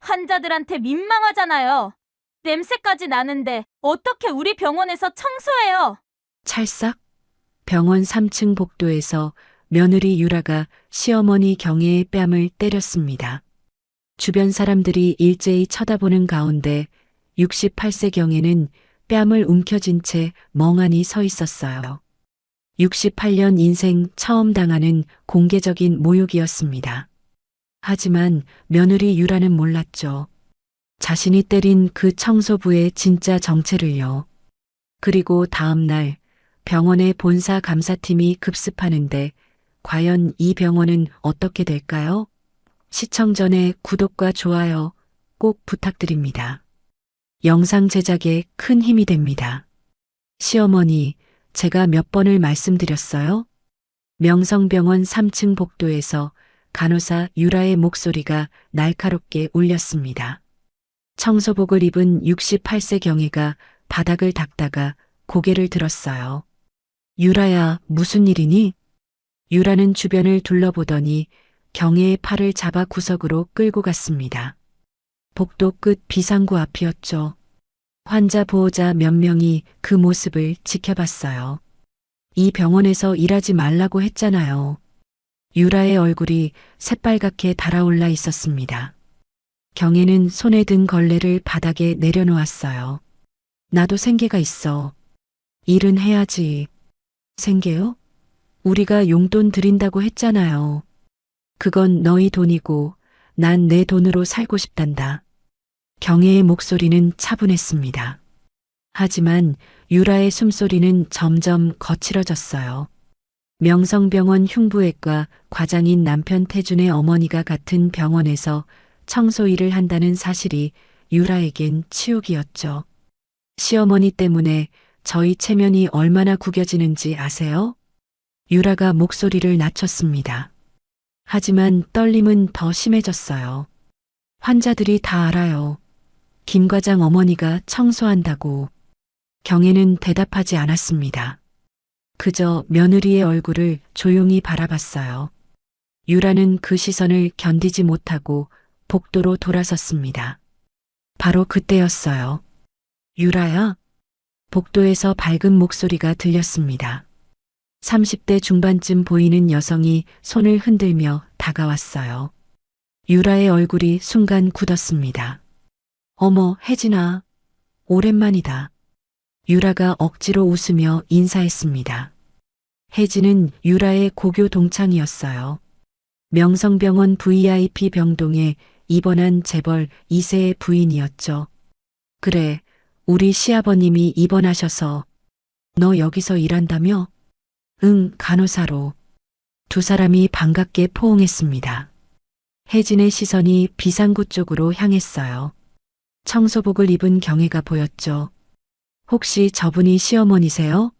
환자들한테 민망하잖아요. 냄새까지 나는데 어떻게 우리 병원에서 청소해요? 찰싹 병원 3층 복도에서 며느리 유라가 시어머니 경혜의 뺨을 때렸습니다. 주변 사람들이 일제히 쳐다보는 가운데 68세 경혜는 뺨을 움켜쥔 채 멍하니 서 있었어요. 68년 인생 처음 당하는 공개적인 모욕이었습니다. 하지만 며느리 유라는 몰랐죠. 자신이 때린 그 청소부의 진짜 정체를요. 그리고 다음 날 병원의 본사 감사팀이 급습하는데 과연 이 병원은 어떻게 될까요? 시청 전에 구독과 좋아요 꼭 부탁드립니다. 영상 제작에 큰 힘이 됩니다. 시어머니, 제가 몇 번을 말씀드렸어요? 명성병원 3층 복도에서 간호사 유라의 목소리가 날카롭게 울렸습니다. 청소복을 입은 68세 경혜가 바닥을 닦다가 고개를 들었어요. 유라야, 무슨 일이니? 유라는 주변을 둘러보더니 경혜의 팔을 잡아 구석으로 끌고 갔습니다. 복도 끝 비상구 앞이었죠. 환자 보호자 몇 명이 그 모습을 지켜봤어요. 이 병원에서 일하지 말라고 했잖아요. 유라의 얼굴이 새빨갛게 달아올라 있었습니다. 경혜는 손에 든 걸레를 바닥에 내려놓았어요. 나도 생계가 있어. 일은 해야지. 생계요? 우리가 용돈 드린다고 했잖아요. 그건 너희 돈이고 난 내 돈으로 살고 싶단다. 경혜의 목소리는 차분했습니다. 하지만 유라의 숨소리는 점점 거칠어졌어요. 명성병원 흉부외과 과장인 남편 태준의 어머니가 같은 병원에서 청소 일을 한다는 사실이 유라에겐 치욕이었죠. 시어머니 때문에 저희 체면이 얼마나 구겨지는지 아세요? 유라가 목소리를 낮췄습니다. 하지만 떨림은 더 심해졌어요. 환자들이 다 알아요. 김 과장 어머니가 청소한다고. 경혜는 대답하지 않았습니다. 그저 며느리의 얼굴을 조용히 바라봤어요. 유라는 그 시선을 견디지 못하고 복도로 돌아섰습니다. 바로 그때였어요. 유라야? 복도에서 밝은 목소리가 들렸습니다. 30대 중반쯤 보이는 여성이 손을 흔들며 다가왔어요. 유라의 얼굴이 순간 굳었습니다. 어머, 혜진아. 오랜만이다. 유라가 억지로 웃으며 인사했습니다. 혜진은 유라의 고교 동창이었어요. 명성병원 VIP 병동에 입원한 재벌 2세의 부인이었죠. 그래, 우리 시아버님이 입원하셔서 너 여기서 일한다며? 응, 간호사로. 두 사람이 반갑게 포옹했습니다. 혜진의 시선이 비상구 쪽으로 향했어요. 청소복을 입은 경혜가 보였죠. 혹시 저분이 시어머니세요?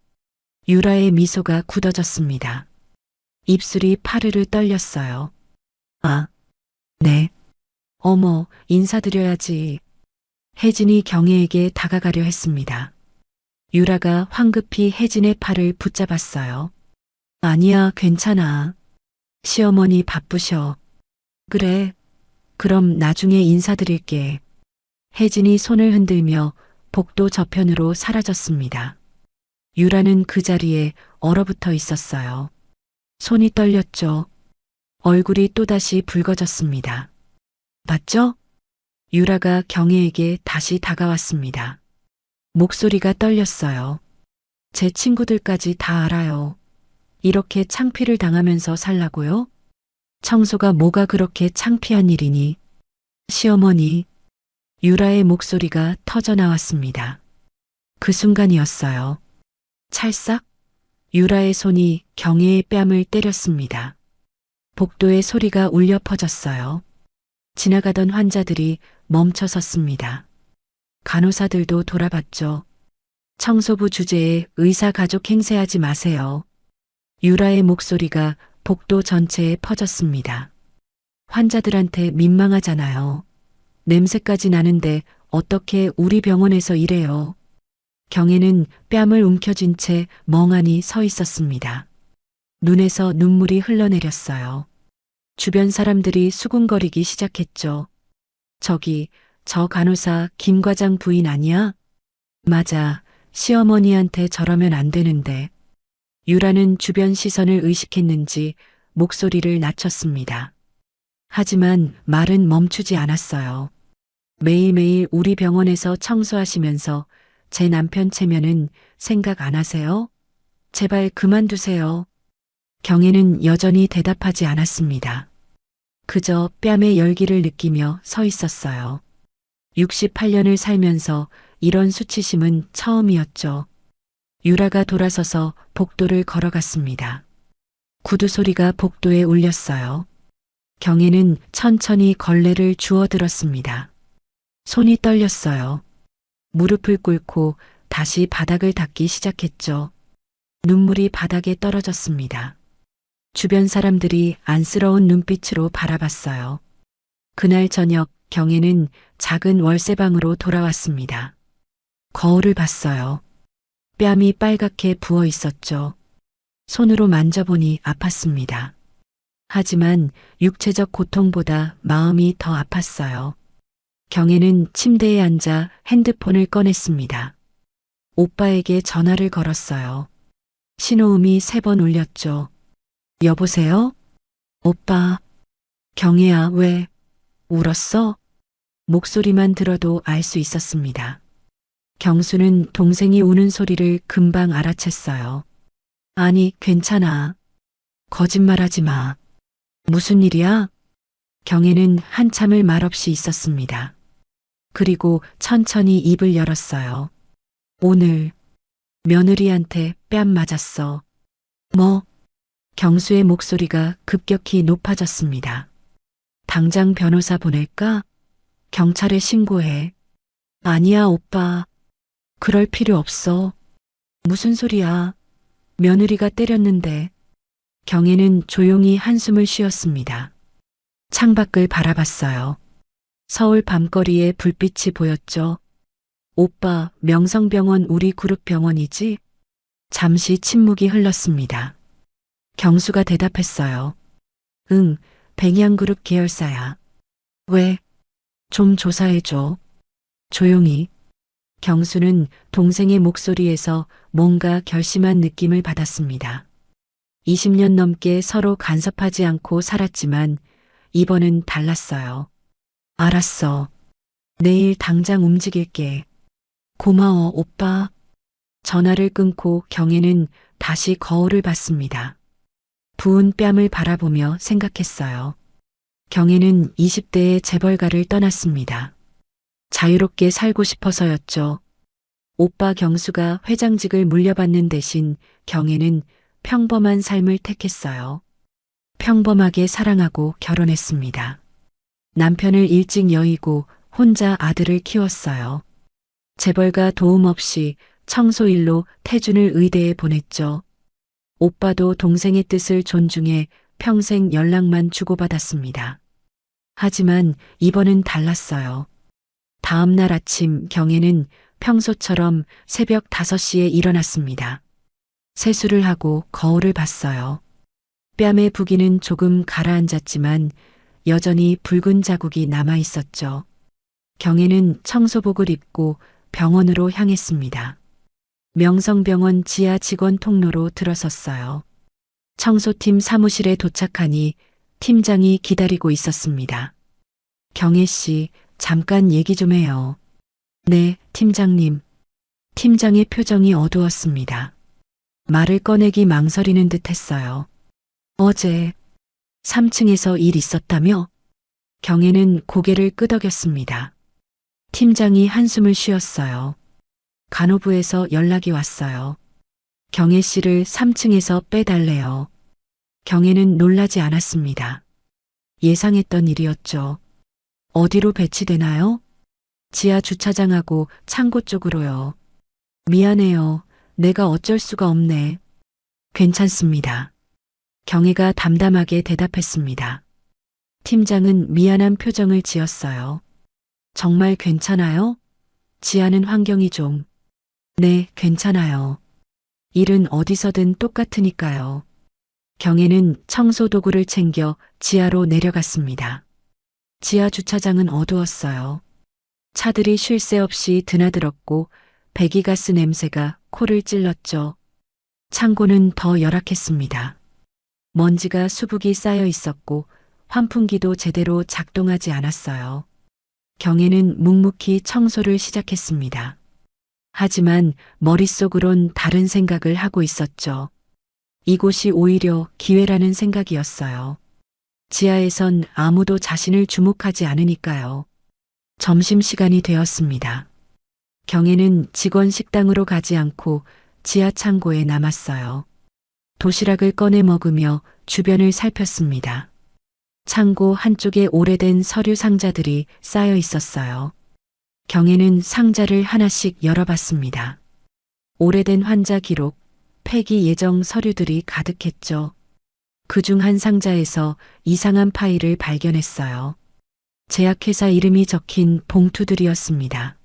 유라의 미소가 굳어졌습니다. 입술이 파르르 떨렸어요. 아, 네. 어머, 인사드려야지. 혜진이 경혜에게 다가가려 했습니다. 유라가 황급히 혜진의 팔을 붙잡았어요. 아니야, 괜찮아. 시어머니 바쁘셔. 그래. 그럼 나중에 인사드릴게. 혜진이 손을 흔들며 복도 저편으로 사라졌습니다. 유라는 그 자리에 얼어붙어 있었어요. 손이 떨렸죠. 얼굴이 또다시 붉어졌습니다. 맞죠? 유라가 경혜에게 다시 다가왔습니다. 목소리가 떨렸어요. 제 친구들까지 다 알아요. 이렇게 창피를 당하면서 살라고요? 청소가 뭐가 그렇게 창피한 일이니? 시어머니. 유라의 목소리가 터져 나왔습니다. 그 순간이었어요. 찰싹 유라의 손이 경혜의 뺨을 때렸습니다. 복도에 소리가 울려 퍼졌어요. 지나가던 환자들이 멈춰 섰습니다. 간호사들도 돌아봤죠. 청소부 주제에 의사 가족 행세하지 마세요. 유라의 목소리가 복도 전체에 퍼졌습니다. 환자들한테 민망하잖아요. 냄새까지 나는데 어떻게 우리 병원에서 일해요? 경혜는 뺨을 움켜쥔 채 멍하니 서 있었습니다. 눈에서 눈물이 흘러내렸어요. 주변 사람들이 수군거리기 시작했죠. 저기, 저 간호사 김 과장 부인 아니야? 맞아. 시어머니한테 저러면 안 되는데. 유라는 주변 시선을 의식했는지 목소리를 낮췄습니다. 하지만 말은 멈추지 않았어요. 매일매일 우리 병원에서 청소하시면서 제 남편 체면은 생각 안 하세요? 제발 그만두세요. 경혜는 여전히 대답하지 않았습니다. 그저 뺨의 열기를 느끼며 서 있었어요. 68년을 살면서 이런 수치심은 처음이었죠. 유라가 돌아서서 복도를 걸어갔습니다. 구두 소리가 복도에 울렸어요. 경혜는 천천히 걸레를 주워들었습니다. 손이 떨렸어요. 무릎을 꿇고 다시 바닥을 닦기 시작했죠. 눈물이 바닥에 떨어졌습니다. 주변 사람들이 안쓰러운 눈빛으로 바라봤어요. 그날 저녁 경혜는 작은 월세방으로 돌아왔습니다. 거울을 봤어요. 뺨이 빨갛게 부어 있었죠. 손으로 만져보니 아팠습니다. 하지만 육체적 고통보다 마음이 더 아팠어요. 경혜는 침대에 앉아 핸드폰을 꺼냈습니다. 오빠에게 전화를 걸었어요. 신호음이 3번 울렸죠. 여보세요? 오빠. 경혜야, 왜? 울었어? 목소리만 들어도 알 수 있었습니다. 경수는 동생이 우는 소리를 금방 알아챘어요. 아니, 괜찮아. 거짓말하지 마. 무슨 일이야? 경혜는 한참을 말없이 있었습니다. 그리고 천천히 입을 열었어요. 오늘 며느리한테 뺨 맞았어. 뭐? 경수의 목소리가 급격히 높아졌습니다. 당장 변호사 보낼까? 경찰에 신고해. 아니야, 오빠. 그럴 필요 없어. 무슨 소리야. 며느리가 때렸는데. 경혜는 조용히 한숨을 쉬었습니다. 창밖을 바라봤어요. 서울 밤거리에 불빛이 보였죠. 오빠, 명성병원 우리 그룹 병원이지? 잠시 침묵이 흘렀습니다. 경수가 대답했어요. 응, 백양그룹 계열사야. 왜? 좀 조사해줘. 조용히. 경수는 동생의 목소리에서 뭔가 결심한 느낌을 받았습니다. 20년 넘게 서로 간섭하지 않고 살았지만 이번은 달랐어요. 알았어. 내일 당장 움직일게. 고마워, 오빠. 전화를 끊고 경혜는 다시 거울을 봤습니다. 부은 뺨을 바라보며 생각했어요. 경혜는 20대의 재벌가를 떠났습니다. 자유롭게 살고 싶어서였죠. 오빠 경수가 회장직을 물려받는 대신 경혜는 평범한 삶을 택했어요. 평범하게 사랑하고 결혼했습니다. 남편을 일찍 여의고 혼자 아들을 키웠어요. 재벌가 도움 없이 청소일로 태준을 의대에 보냈죠. 오빠도 동생의 뜻을 존중해 평생 연락만 주고받았습니다. 하지만 이번은 달랐어요. 다음 날 아침 경혜는 평소처럼 새벽 5시에 일어났습니다. 세수를 하고 거울을 봤어요. 뺨의 부기는 조금 가라앉았지만 여전히 붉은 자국이 남아 있었죠. 경혜는 청소복을 입고 병원으로 향했습니다. 명성병원 지하 직원 통로로 들어섰어요. 청소팀 사무실에 도착하니 팀장이 기다리고 있었습니다. 경혜 씨, 잠깐 얘기 좀 해요. 네, 팀장님. 팀장의 표정이 어두웠습니다. 말을 꺼내기 망설이는 듯 했어요. 어제 3층에서 일 있었다며? 경혜는 고개를 끄덕였습니다. 팀장이 한숨을 쉬었어요. 간호부에서 연락이 왔어요. 경혜 씨를 3층에서 빼달래요. 경혜는 놀라지 않았습니다. 예상했던 일이었죠. 어디로 배치되나요? 지하 주차장하고 창고 쪽으로요. 미안해요. 내가 어쩔 수가 없네. 괜찮습니다. 경혜가 담담하게 대답했습니다. 팀장은 미안한 표정을 지었어요. 정말 괜찮아요? 지하는 환경이 좀. 네, 괜찮아요. 일은 어디서든 똑같으니까요. 경혜는 청소 도구를 챙겨 지하로 내려갔습니다. 지하 주차장은 어두웠어요. 차들이 쉴 새 없이 드나들었고 배기가스 냄새가 코를 찔렀죠. 창고는 더 열악했습니다. 먼지가 수북이 쌓여 있었고 환풍기도 제대로 작동하지 않았어요. 경혜는 묵묵히 청소를 시작했습니다. 하지만 머릿속으론 다른 생각을 하고 있었죠. 이곳이 오히려 기회라는 생각이었어요. 지하에선 아무도 자신을 주목하지 않으니까요. 점심시간이 되었습니다. 경혜는 직원 식당으로 가지 않고 지하 창고에 남았어요. 도시락을 꺼내 먹으며 주변을 살폈습니다. 창고 한쪽에 오래된 서류 상자들이 쌓여 있었어요. 경혜는 상자를 하나씩 열어봤습니다. 오래된 환자 기록, 폐기 예정 서류들이 가득했죠. 그중 한 상자에서 이상한 파일을 발견했어요. 제약회사 이름이 적힌 봉투들이었습니다.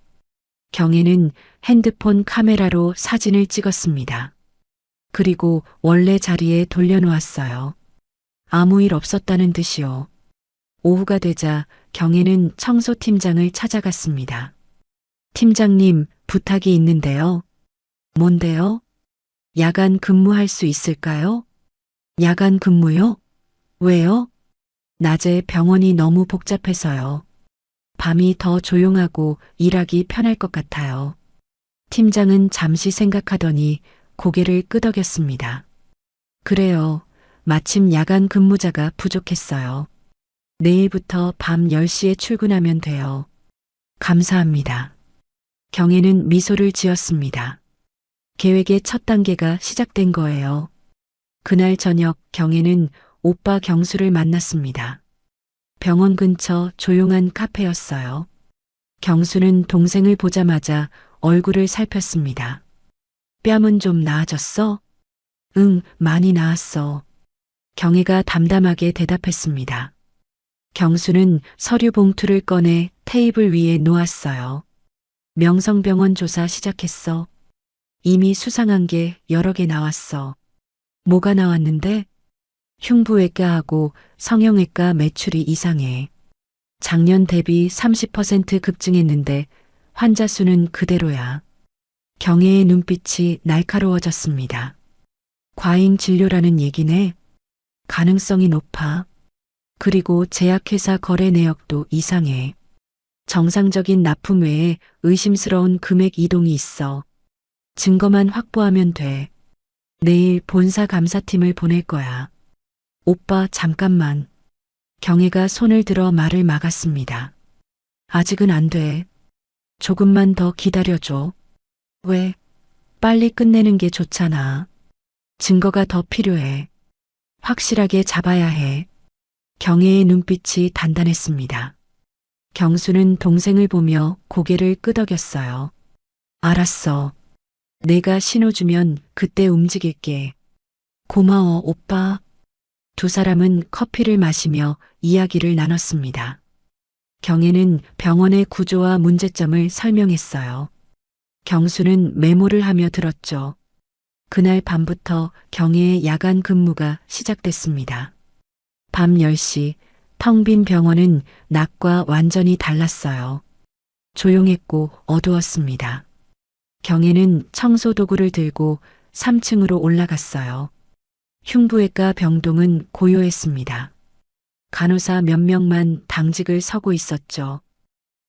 경혜는 핸드폰 카메라로 사진을 찍었습니다. 그리고 원래 자리에 돌려놓았어요. 아무 일 없었다는 듯이요. 오후가 되자 경혜는 청소팀장을 찾아갔습니다. 팀장님, 부탁이 있는데요. 뭔데요? 야간 근무할 수 있을까요? 야간 근무요? 왜요? 낮에 병원이 너무 복잡해서요. 밤이 더 조용하고 일하기 편할 것 같아요. 팀장은 잠시 생각하더니 고개를 끄덕였습니다. 그래요. 마침 야간 근무자가 부족했어요. 내일부터 밤 10시에 출근하면 돼요. 감사합니다. 경혜는 미소를 지었습니다. 계획의 첫 단계가 시작된 거예요. 그날 저녁 경혜는 오빠 경수를 만났습니다. 병원 근처 조용한 카페였어요. 경수는 동생을 보자마자 얼굴을 살폈습니다. 뺨은 좀 나아졌어? 응, 많이 나았어. 경혜가 담담하게 대답했습니다. 경수는 서류 봉투를 꺼내 테이블 위에 놓았어요. 명성병원 조사 시작했어. 이미 수상한 게 여러 개 나왔어. 뭐가 나왔는데? 흉부외과하고 성형외과 매출이 이상해. 작년 대비 30% 급증했는데 환자 수는 그대로야. 경혜의 눈빛이 날카로워졌습니다. 과잉 진료라는 얘기네. 가능성이 높아. 그리고 제약회사 거래 내역도 이상해. 정상적인 납품 외에 의심스러운 금액 이동이 있어. 증거만 확보하면 돼. 내일 본사 감사팀을 보낼 거야. 오빠, 잠깐만. 경혜가 손을 들어 말을 막았습니다. 아직은 안 돼. 조금만 더 기다려줘. 왜? 빨리 끝내는 게 좋잖아. 증거가 더 필요해. 확실하게 잡아야 해. 경혜의 눈빛이 단단했습니다. 경수는 동생을 보며 고개를 끄덕였어요. 알았어. 내가 신호 주면 그때 움직일게. 고마워, 오빠. 두 사람은 커피를 마시며 이야기를 나눴습니다. 경혜는 병원의 구조와 문제점을 설명했어요. 경수는 메모를 하며 들었죠. 그날 밤부터 경혜의 야간 근무가 시작됐습니다. 밤 10시 텅 빈 병원은 낮과 완전히 달랐어요. 조용했고 어두웠습니다. 경혜는 청소 도구를 들고 3층으로 올라갔어요. 흉부외과 병동은 고요했습니다. 간호사 몇 명만 당직을 서고 있었죠.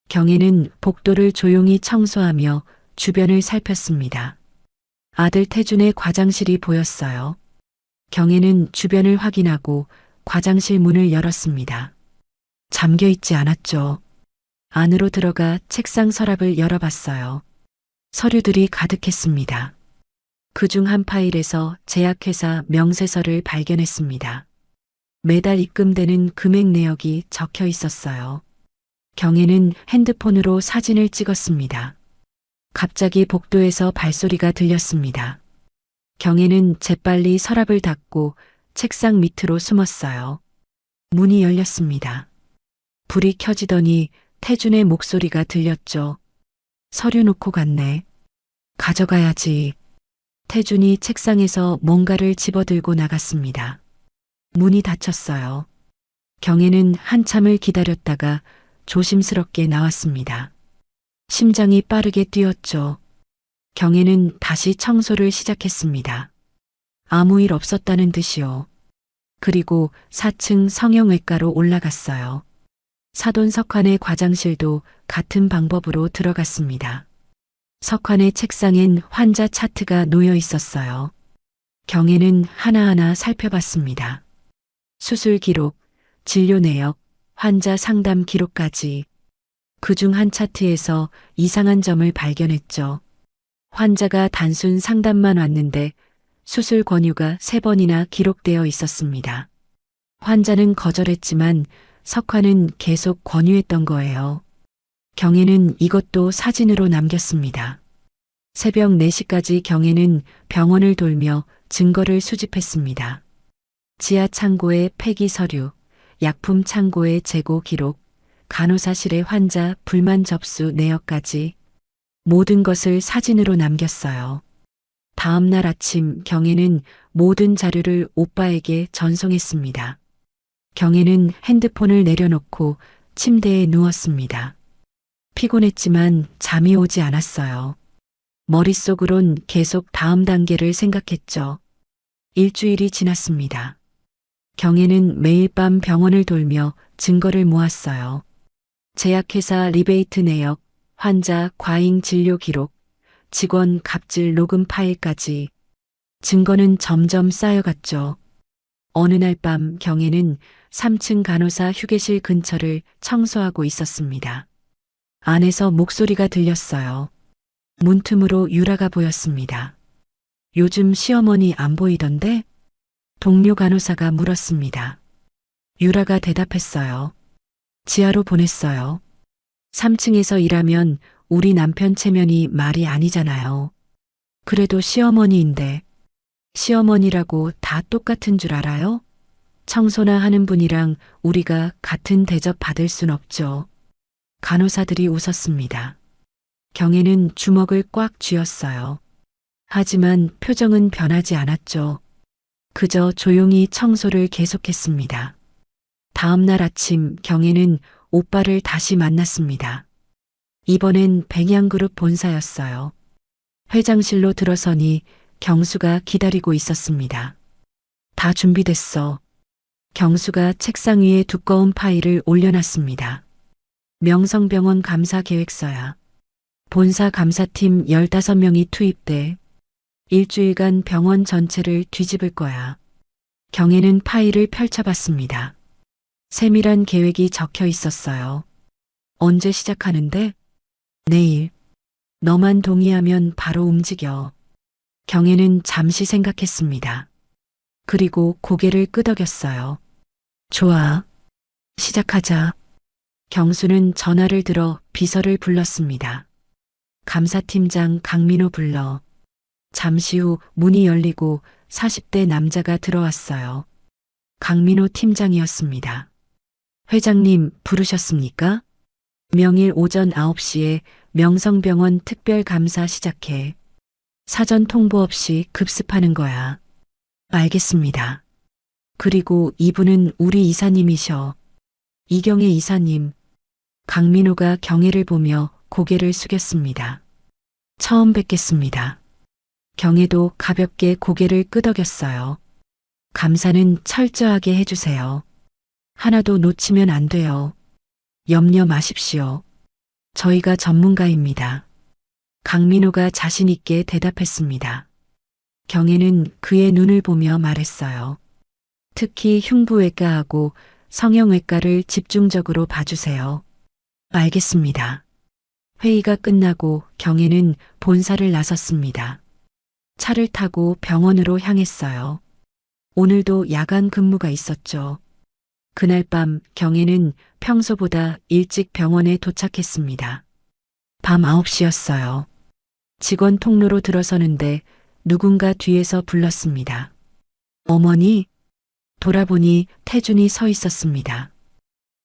경혜는 복도를 조용히 청소하며 주변을 살폈습니다. 아들 태준의 과장실이 보였어요. 경혜는 주변을 확인하고 과장실 문을 열었습니다. 잠겨 있지 않았죠. 안으로 들어가 책상 서랍을 열어봤어요. 서류들이 가득했습니다. 그중 한 파일에서 제약회사 명세서를 발견했습니다. 매달 입금되는 금액 내역이 적혀 있었어요. 경혜는 핸드폰으로 사진을 찍었습니다. 갑자기 복도에서 발소리가 들렸습니다. 경혜는 재빨리 서랍을 닫고 책상 밑으로 숨었어요. 문이 열렸습니다. 불이 켜지더니 태준의 목소리가 들렸죠. 서류 놓고 갔네. 가져가야지. 태준이 책상에서 뭔가를 집어들고 나갔습니다. 문이 닫혔어요. 경혜는 한참을 기다렸다가 조심스럽게 나왔습니다. 심장이 빠르게 뛰었죠. 경혜는 다시 청소를 시작했습니다. 아무 일 없었다는 듯이요. 그리고 4층 성형외과로 올라갔어요. 사돈 석환의 과장실도 같은 방법으로 들어갔습니다. 석환의 책상엔 환자 차트가 놓여 있었어요. 경혜는 하나하나 살펴봤습니다. 수술 기록, 진료 내역, 환자 상담 기록까지. 그중 한 차트에서 이상한 점을 발견했죠. 환자가 단순 상담만 왔는데 수술 권유가 3번이나 기록되어 있었습니다. 환자는 거절했지만 석환은 계속 권유했던 거예요. 경혜는 이것도 사진으로 남겼습니다. 새벽 4시까지 경혜는 병원을 돌며 증거를 수집했습니다. 지하 창고의 폐기 서류, 약품 창고의 재고 기록, 간호사실의 환자 불만 접수 내역까지 모든 것을 사진으로 남겼어요. 다음 날 아침 경혜는 모든 자료를 오빠에게 전송했습니다. 경혜는 핸드폰을 내려놓고 침대에 누웠습니다. 피곤했지만 잠이 오지 않았어요. 머릿속으론 계속 다음 단계를 생각했죠. 일주일이 지났습니다. 경혜는 매일 밤 병원을 돌며 증거를 모았어요. 제약회사 리베이트 내역, 환자 과잉 진료 기록, 직원 갑질 녹음 파일까지 증거는 점점 쌓여갔죠. 어느 날 밤 경혜는 3층 간호사 휴게실 근처를 청소하고 있었습니다. 안에서 목소리가 들렸어요. 문틈으로 유라가 보였습니다. 요즘 시어머니 안 보이던데? 동료 간호사가 물었습니다. 유라가 대답했어요. 지하로 보냈어요. 3층에서 일하면 우리 남편 체면이 말이 아니잖아요. 그래도 시어머니인데 시어머니라고 다 똑같은 줄 알아요? 청소나 하는 분이랑 우리가 같은 대접 받을 순 없죠. 간호사들이 웃었습니다. 경혜는 주먹을 꽉 쥐었어요. 하지만 표정은 변하지 않았죠. 그저 조용히 청소를 계속했습니다. 다음 날 아침 경혜는 오빠를 다시 만났습니다. 이번엔 백양그룹 본사였어요. 회장실로 들어서니 경수가 기다리고 있었습니다. 다 준비됐어. 경수가 책상 위에 두꺼운 파일을 올려놨습니다. 명성병원 감사 계획서야. 본사 감사팀 15명이 투입돼 일주일간 병원 전체를 뒤집을 거야. 경혜는 파일을 펼쳐봤습니다. 세밀한 계획이 적혀 있었어요. 언제 시작하는데? 내일. 너만 동의하면 바로 움직여. 경혜는 잠시 생각했습니다. 그리고 고개를 끄덕였어요. 좋아. 시작하자. 경수는 전화를 들어 비서를 불렀습니다. 감사팀장 강민호 불러. 잠시 후 문이 열리고 40대 남자가 들어왔어요. 강민호 팀장이었습니다. 회장님 부르셨습니까? 명일 오전 9시에 명성병원 특별감사 시작해. 사전 통보 없이 급습하는 거야. 알겠습니다. 그리고 이분은 우리 이사님이셔. 이경혜 이사님. 강민호가 경혜를 보며 고개를 숙였습니다. 처음 뵙겠습니다. 경혜도 가볍게 고개를 끄덕였어요. 감사는 철저하게 해주세요. 하나도 놓치면 안 돼요. 염려 마십시오. 저희가 전문가입니다. 강민호가 자신 있게 대답했습니다. 경혜는 그의 눈을 보며 말했어요. 특히 흉부외과하고 성형외과를 집중적으로 봐주세요. 알겠습니다. 회의가 끝나고 경혜는 본사를 나섰습니다. 차를 타고 병원으로 향했어요. 오늘도 야간 근무가 있었죠. 그날 밤 경혜는 평소보다 일찍 병원에 도착했습니다. 밤 9시였어요. 직원 통로로 들어서는데 누군가 뒤에서 불렀습니다. 어머니? 돌아보니 태준이 서 있었습니다.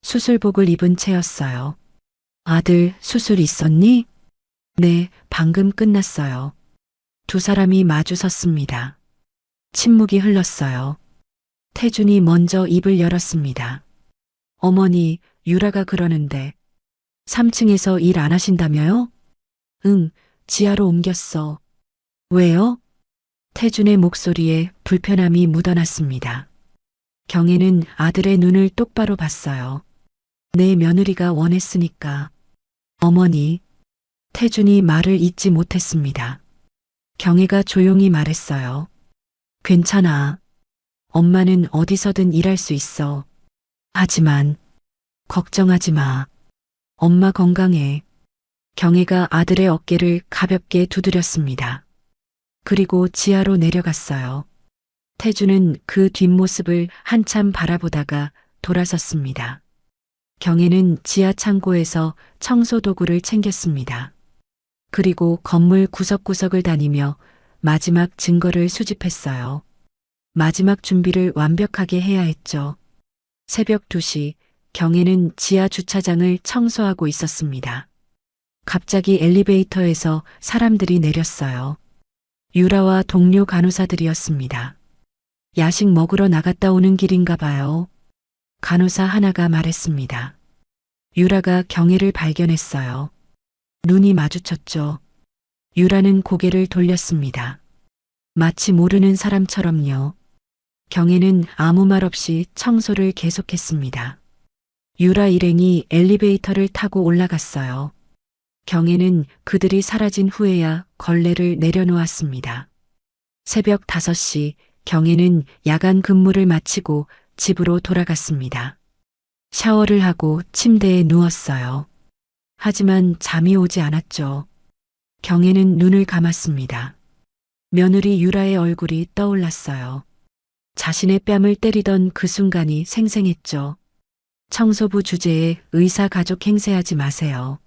수술복을 입은 채였어요. 아들 수술 있었니? 네, 방금 끝났어요. 두 사람이 마주 섰습니다. 침묵이 흘렀어요. 태준이 먼저 입을 열었습니다. 어머니, 유라가 그러는데 3층에서 일 안 하신다며요? 응, 지하로 옮겼어. 왜요? 태준의 목소리에 불편함이 묻어났습니다. 경혜는 아들의 눈을 똑바로 봤어요. 내 며느리가 원했으니까. 어머니, 태준이 말을 잇지 못했습니다. 경혜가 조용히 말했어요. 괜찮아. 엄마는 어디서든 일할 수 있어. 하지만 걱정하지 마. 엄마 건강해. 경혜가 아들의 어깨를 가볍게 두드렸습니다. 그리고 지하로 내려갔어요. 태주는 그 뒷모습을 한참 바라보다가 돌아섰습니다. 경혜는 지하 창고에서 청소 도구를 챙겼습니다. 그리고 건물 구석구석을 다니며 마지막 증거를 수집했어요. 마지막 준비를 완벽하게 해야 했죠. 새벽 2시 경혜는 지하 주차장을 청소하고 있었습니다. 갑자기 엘리베이터에서 사람들이 내렸어요. 유라와 동료 간호사들이었습니다. 야식 먹으러 나갔다 오는 길인가 봐요. 간호사 하나가 말했습니다. 유라가 경혜를 발견했어요. 눈이 마주쳤죠. 유라는 고개를 돌렸습니다. 마치 모르는 사람처럼요. 경혜는 아무 말 없이 청소를 계속했습니다. 유라 일행이 엘리베이터를 타고 올라갔어요. 경혜는 그들이 사라진 후에야 걸레를 내려놓았습니다. 새벽 5시 경혜는 야간 근무를 마치고 집으로 돌아갔습니다. 샤워를 하고 침대에 누웠어요. 하지만 잠이 오지 않았죠. 경혜는 눈을 감았습니다. 며느리 유라의 얼굴이 떠올랐어요. 자신의 뺨을 때리던 그 순간이 생생했죠. 청소부 주제에 의사 가족 행세하지 마세요.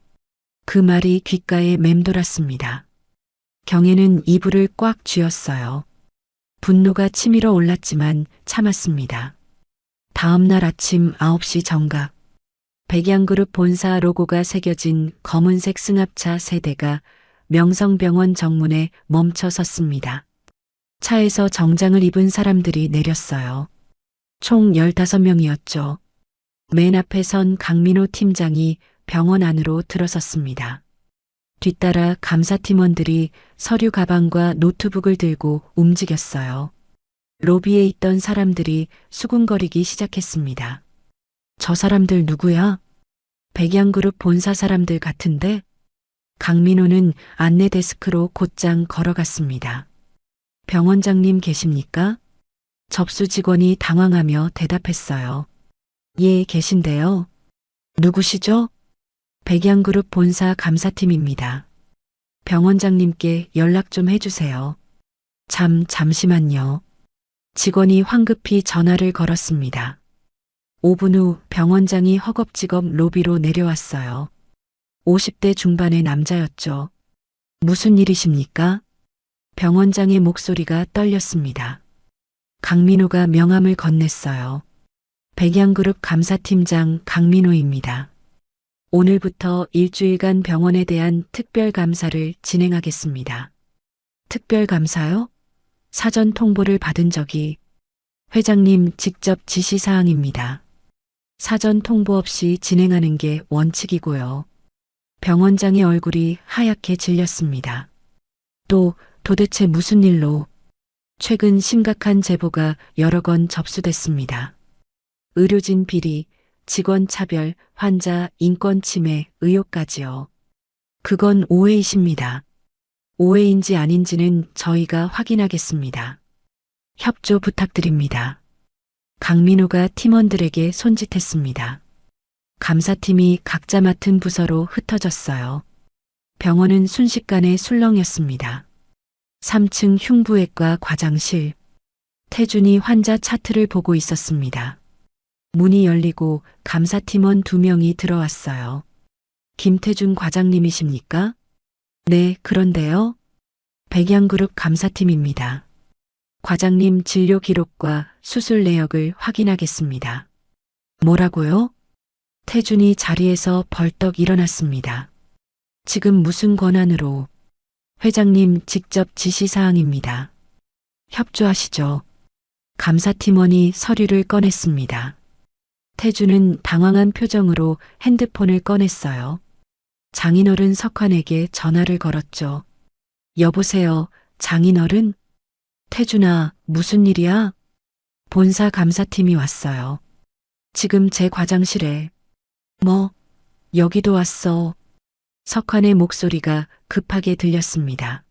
그 말이 귓가에 맴돌았습니다. 경혜는 이불을 꽉 쥐었어요. 분노가 치밀어 올랐지만 참았습니다. 다음 날 아침 9시 정각, 백양그룹 본사 로고가 새겨진 검은색 승합차 3대가 명성병원 정문에 멈춰 섰습니다. 차에서 정장을 입은 사람들이 내렸어요. 총 15명이었죠. 맨 앞에 선 강민호 팀장이 병원 안으로 들어섰습니다. 뒤따라 감사팀원들이 서류 가방과 노트북을 들고 움직였어요. 로비에 있던 사람들이 수군거리기 시작했습니다. 저 사람들 누구야? 백양그룹 본사 사람들 같은데? 강민호는 안내 데스크로 곧장 걸어갔습니다. 병원장님 계십니까? 접수 직원이 당황하며 대답했어요. 예, 계신데요. 누구시죠? 백양그룹 본사 감사팀입니다. 병원장님께 연락 좀 해주세요. 잠시만요. 직원이 황급히 전화를 걸었습니다. 5분 후 병원장이 허겁지겁 로비로 내려왔어요. 50대 중반의 남자였죠. 무슨 일이십니까? 병원장의 목소리가 떨렸습니다. 강민호가 명함을 건넸어요. 백양그룹 감사팀장 강민호입니다. 오늘부터 일주일간 병원에 대한 특별감사를 진행하겠습니다. 특별감사요? 사전 통보를 받은 적이 회장님 직접 지시사항입니다. 사전 통보 없이 진행하는 게 원칙이고요. 병원장의 얼굴이 하얗게 질렸습니다. 도대체 무슨 일로? 최근 심각한 제보가 여러 건 접수됐습니다. 의료진 비리, 직원 차별, 환자 인권 침해 의혹까지요. 그건 오해이십니다. 오해인지 아닌지는 저희가 확인하겠습니다. 협조 부탁드립니다. 강민호가 팀원들에게 손짓했습니다. 감사팀이 각자 맡은 부서로 흩어졌어요. 병원은 순식간에 술렁였습니다. 3층 흉부외과 과장실. 태준이 환자 차트를 보고 있었습니다. 문이 열리고 감사팀원 2명이 들어왔어요. 김태준 과장님이십니까? 네, 그런데요. 백양그룹 감사팀입니다. 과장님 진료 기록과 수술 내역을 확인하겠습니다. 뭐라고요? 태준이 자리에서 벌떡 일어났습니다. 지금 무슨 권한으로? 회장님 직접 지시사항입니다. 협조하시죠. 감사팀원이 서류를 꺼냈습니다. 태주는 당황한 표정으로 핸드폰을 꺼냈어요. 장인어른 석환에게 전화를 걸었죠. 여보세요, 장인어른? 태준아, 무슨 일이야? 본사 감사팀이 왔어요. 지금 제 과장실에. 뭐, 여기도 왔어. 석환의 목소리가 급하게 들렸습니다.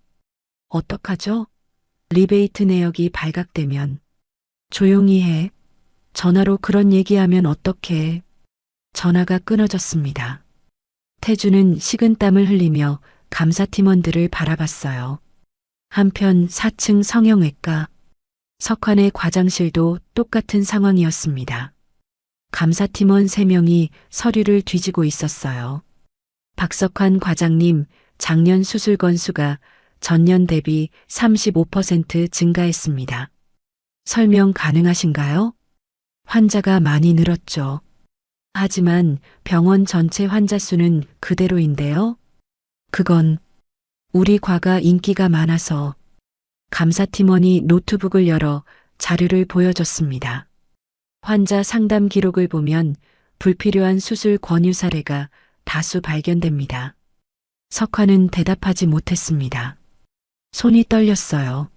어떡하죠? 리베이트 내역이 발각되면. 조용히 해. 전화로 그런 얘기하면 어떡해. 전화가 끊어졌습니다. 태주는 식은땀을 흘리며 감사팀원들을 바라봤어요. 한편 4층 성형외과, 석환의 과장실도 똑같은 상황이었습니다. 감사팀원 3명이 서류를 뒤지고 있었어요. 박석환 과장님, 작년 수술 건수가 전년 대비 35% 증가했습니다. 설명 가능하신가요? 환자가 많이 늘었죠. 하지만 병원 전체 환자 수는 그대로인데요. 그건 우리 과가 인기가 많아서. 감사팀원이 노트북을 열어 자료를 보여줬습니다. 환자 상담 기록을 보면 불필요한 수술 권유 사례가 다수 발견됩니다. 석환은 대답하지 못했습니다. 손이 떨렸어요.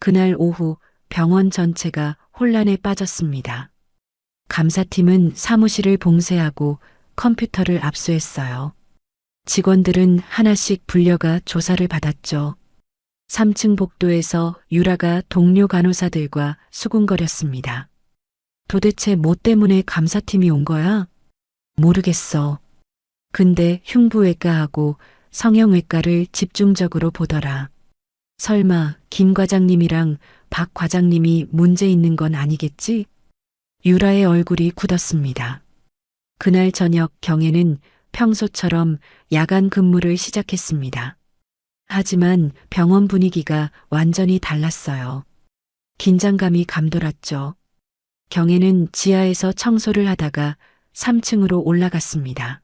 그날 오후 병원 전체가 혼란에 빠졌습니다. 감사팀은 사무실을 봉쇄하고 컴퓨터를 압수했어요. 직원들은 하나씩 불려가 조사를 받았죠. 3층 복도에서 유라가 동료 간호사들과 수군거렸습니다. 도대체 뭐 때문에 감사팀이 온 거야? 모르겠어. 근데 흉부외과하고 성형외과를 집중적으로 보더라. 설마 김 과장님이랑 박 과장님이 문제 있는 건 아니겠지? 유라의 얼굴이 굳었습니다. 그날 저녁 경혜는 평소처럼 야간 근무를 시작했습니다. 하지만 병원 분위기가 완전히 달랐어요. 긴장감이 감돌았죠. 경혜는 지하에서 청소를 하다가 3층으로 올라갔습니다.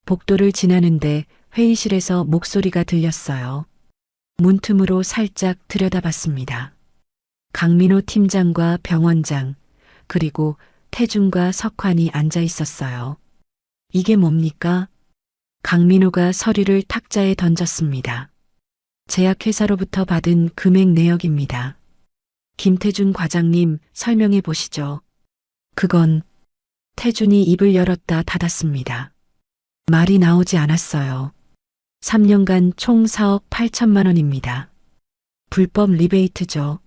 복도를 지나는데 회의실에서 목소리가 들렸어요. 문틈으로 살짝 들여다봤습니다. 강민호 팀장과 병원장, 그리고 태준과 석환이 앉아 있었어요. 이게 뭡니까? 강민호가 서류를 탁자에 던졌습니다. 제약회사로부터 받은 금액 내역입니다. 김태준 과장님 설명해 보시죠. 그건. 태준이 입을 열었다 닫았습니다. 말이 나오지 않았어요. 3년간 총 4억 8천만 원입니다. 불법 리베이트죠.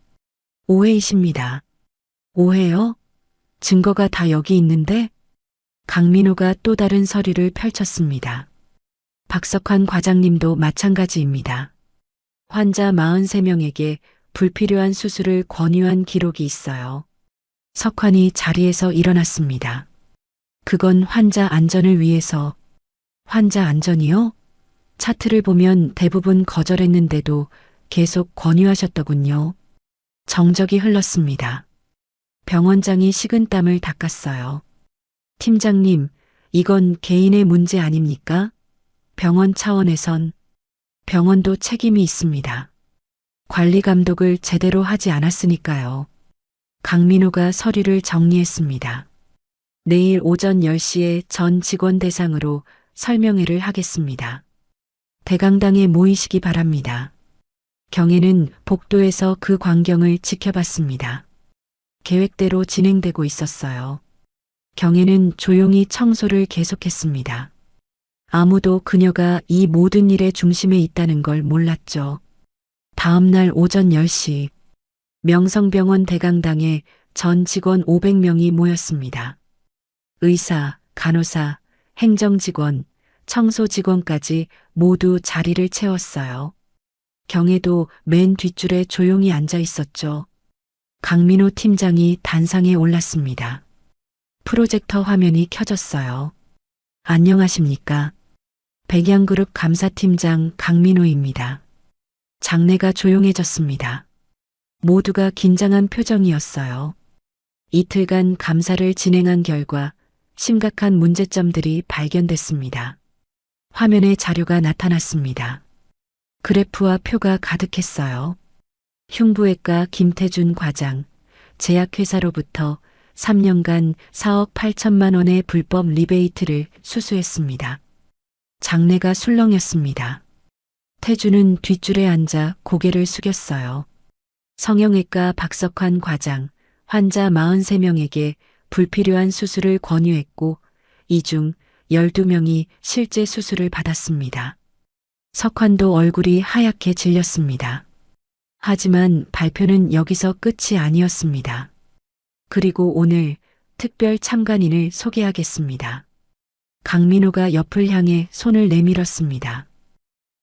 오해이십니다. 오해요? 증거가 다 여기 있는데? 강민호가 또 다른 서류를 펼쳤습니다. 박석환 과장님도 마찬가지입니다. 환자 43명에게 불필요한 수술을 권유한 기록이 있어요. 석환이 자리에서 일어났습니다. 그건 환자 안전을 위해서. 환자 안전이요? 차트를 보면 대부분 거절했는데도 계속 권유하셨더군요. 정적이 흘렀습니다. 병원장이 식은땀을 닦았어요. 팀장님, 이건 개인의 문제 아닙니까? 병원 차원에선. 병원도 책임이 있습니다. 관리 감독을 제대로 하지 않았으니까요. 강민호가 서류를 정리했습니다. 내일 오전 10시에 전 직원 대상으로 설명회를 하겠습니다. 대강당에 모이시기 바랍니다. 경혜는 복도에서 그 광경을 지켜봤습니다. 계획대로 진행되고 있었어요. 경혜는 조용히 청소를 계속했습니다. 아무도 그녀가 이 모든 일의 중심에 있다는 걸 몰랐죠. 다음 날 오전 10시 명성병원 대강당에 전 직원 500명이 모였습니다. 의사, 간호사, 행정직원, 청소직원까지 모두 자리를 채웠어요. 경혜도 맨 뒷줄에 조용히 앉아 있었죠. 강민호 팀장이 단상에 올랐습니다. 프로젝터 화면이 켜졌어요. 안녕하십니까? 백양그룹 감사팀장 강민호입니다. 장내가 조용해졌습니다. 모두가 긴장한 표정이었어요. 이틀간 감사를 진행한 결과 심각한 문제점들이 발견됐습니다. 화면에 자료가 나타났습니다. 그래프와 표가 가득했어요. 흉부외과 김태준 과장, 제약회사로부터 3년간 4억 8천만 원의 불법 리베이트를 수수했습니다. 장내가 술렁였습니다. 태주는 뒷줄에 앉아 고개를 숙였어요. 성형외과 박석환 과장, 환자 43명에게 불필요한 수술을 권유했고 이 중 12명이 실제 수술을 받았습니다. 석환도 얼굴이 하얗게 질렸습니다. 하지만 발표는 여기서 끝이 아니었습니다. 그리고 오늘 특별 참관인을 소개하겠습니다. 강민호가 옆을 향해 손을 내밀었습니다.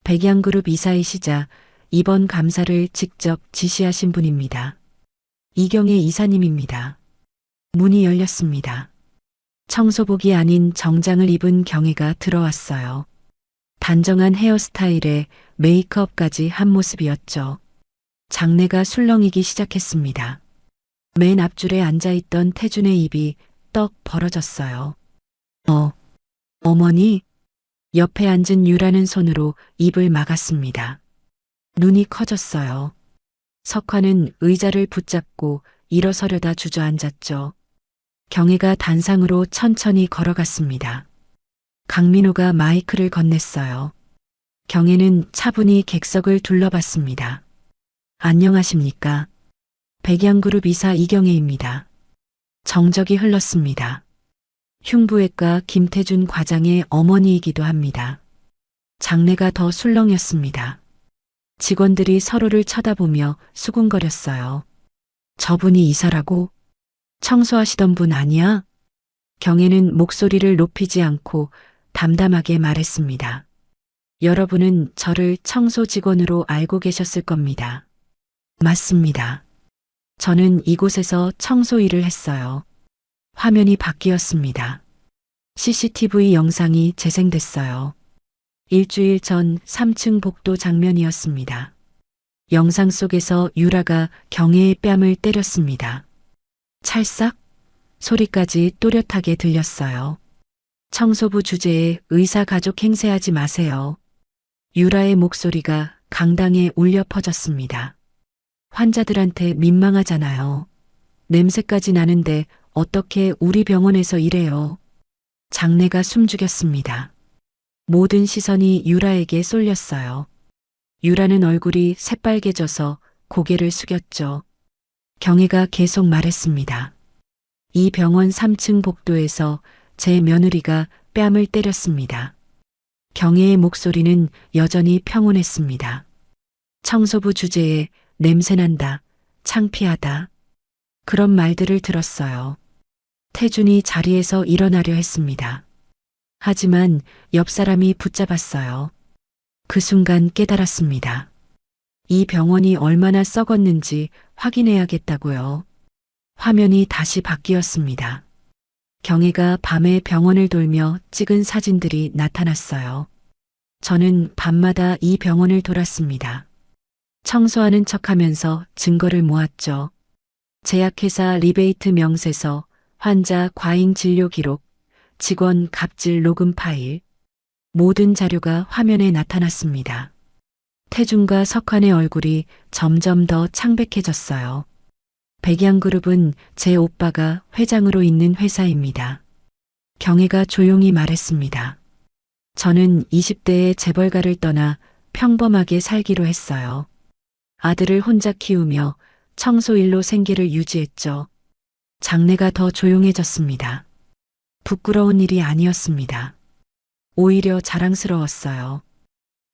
백양그룹 이사이시자 이번 감사를 직접 지시하신 분입니다. 이경혜 이사님입니다. 문이 열렸습니다. 청소복이 아닌 정장을 입은 경혜가 들어왔어요. 단정한 헤어스타일에 메이크업까지 한 모습이었죠. 장내가 술렁이기 시작했습니다. 맨 앞줄에 앉아있던 태준의 입이 떡 벌어졌어요. 어머니? 옆에 앉은 유라는 손으로 입을 막았습니다. 눈이 커졌어요. 석화는 의자를 붙잡고 일어서려다 주저앉았죠. 경혜가 단상으로 천천히 걸어갔습니다. 강민호가 마이크를 건넸어요. 경혜는 차분히 객석을 둘러봤습니다. 안녕하십니까? 백양그룹 이사 이경혜입니다. 정적이 흘렀습니다. 흉부외과 김태준 과장의 어머니이기도 합니다. 장내가 더 술렁였습니다. 직원들이 서로를 쳐다보며 수군거렸어요. 저분이 이사라고? 청소하시던 분 아니야? 경혜는 목소리를 높이지 않고 담담하게 말했습니다. 여러분은 저를 청소 직원으로 알고 계셨을 겁니다. 맞습니다. 저는 이곳에서 청소 일을 했어요. 화면이 바뀌었습니다. CCTV 영상이 재생됐어요. 일주일 전 3층 복도 장면이었습니다. 영상 속에서 유라가 경혜의 뺨을 때렸습니다. 찰싹 소리까지 또렷하게 들렸어요. 청소부 주제에 의사 가족 행세하지 마세요. 유라의 목소리가 강당에 울려 퍼졌습니다. 환자들한테 민망하잖아요. 냄새까지 나는데 어떻게 우리 병원에서 이래요. 장내가 숨죽였습니다. 모든 시선이 유라에게 쏠렸어요. 유라는 얼굴이 새빨개져서 고개를 숙였죠. 경혜가 계속 말했습니다. 이 병원 3층 복도에서 제 며느리가 뺨을 때렸습니다. 경혜의 목소리는 여전히 평온했습니다. 청소부 주제에 냄새난다, 창피하다. 그런 말들을 들었어요. 태준이 자리에서 일어나려 했습니다. 하지만 옆 사람이 붙잡았어요. 그 순간 깨달았습니다. 이 병원이 얼마나 썩었는지 확인해야겠다고요. 화면이 다시 바뀌었습니다. 경혜가 밤에 병원을 돌며 찍은 사진들이 나타났어요. 저는 밤마다 이 병원을 돌았습니다. 청소하는 척하면서 증거를 모았죠. 제약회사 리베이트 명세서, 환자 과잉 진료 기록, 직원 갑질 녹음 파일, 모든 자료가 화면에 나타났습니다. 태준과 석환의 얼굴이 점점 더 창백해졌어요. 백양그룹은 제 오빠가 회장으로 있는 회사입니다. 경혜가 조용히 말했습니다. 저는 20대의 재벌가를 떠나 평범하게 살기로 했어요. 아들을 혼자 키우며 청소일로 생계를 유지했죠. 장내가 더 조용해졌습니다. 부끄러운 일이 아니었습니다. 오히려 자랑스러웠어요.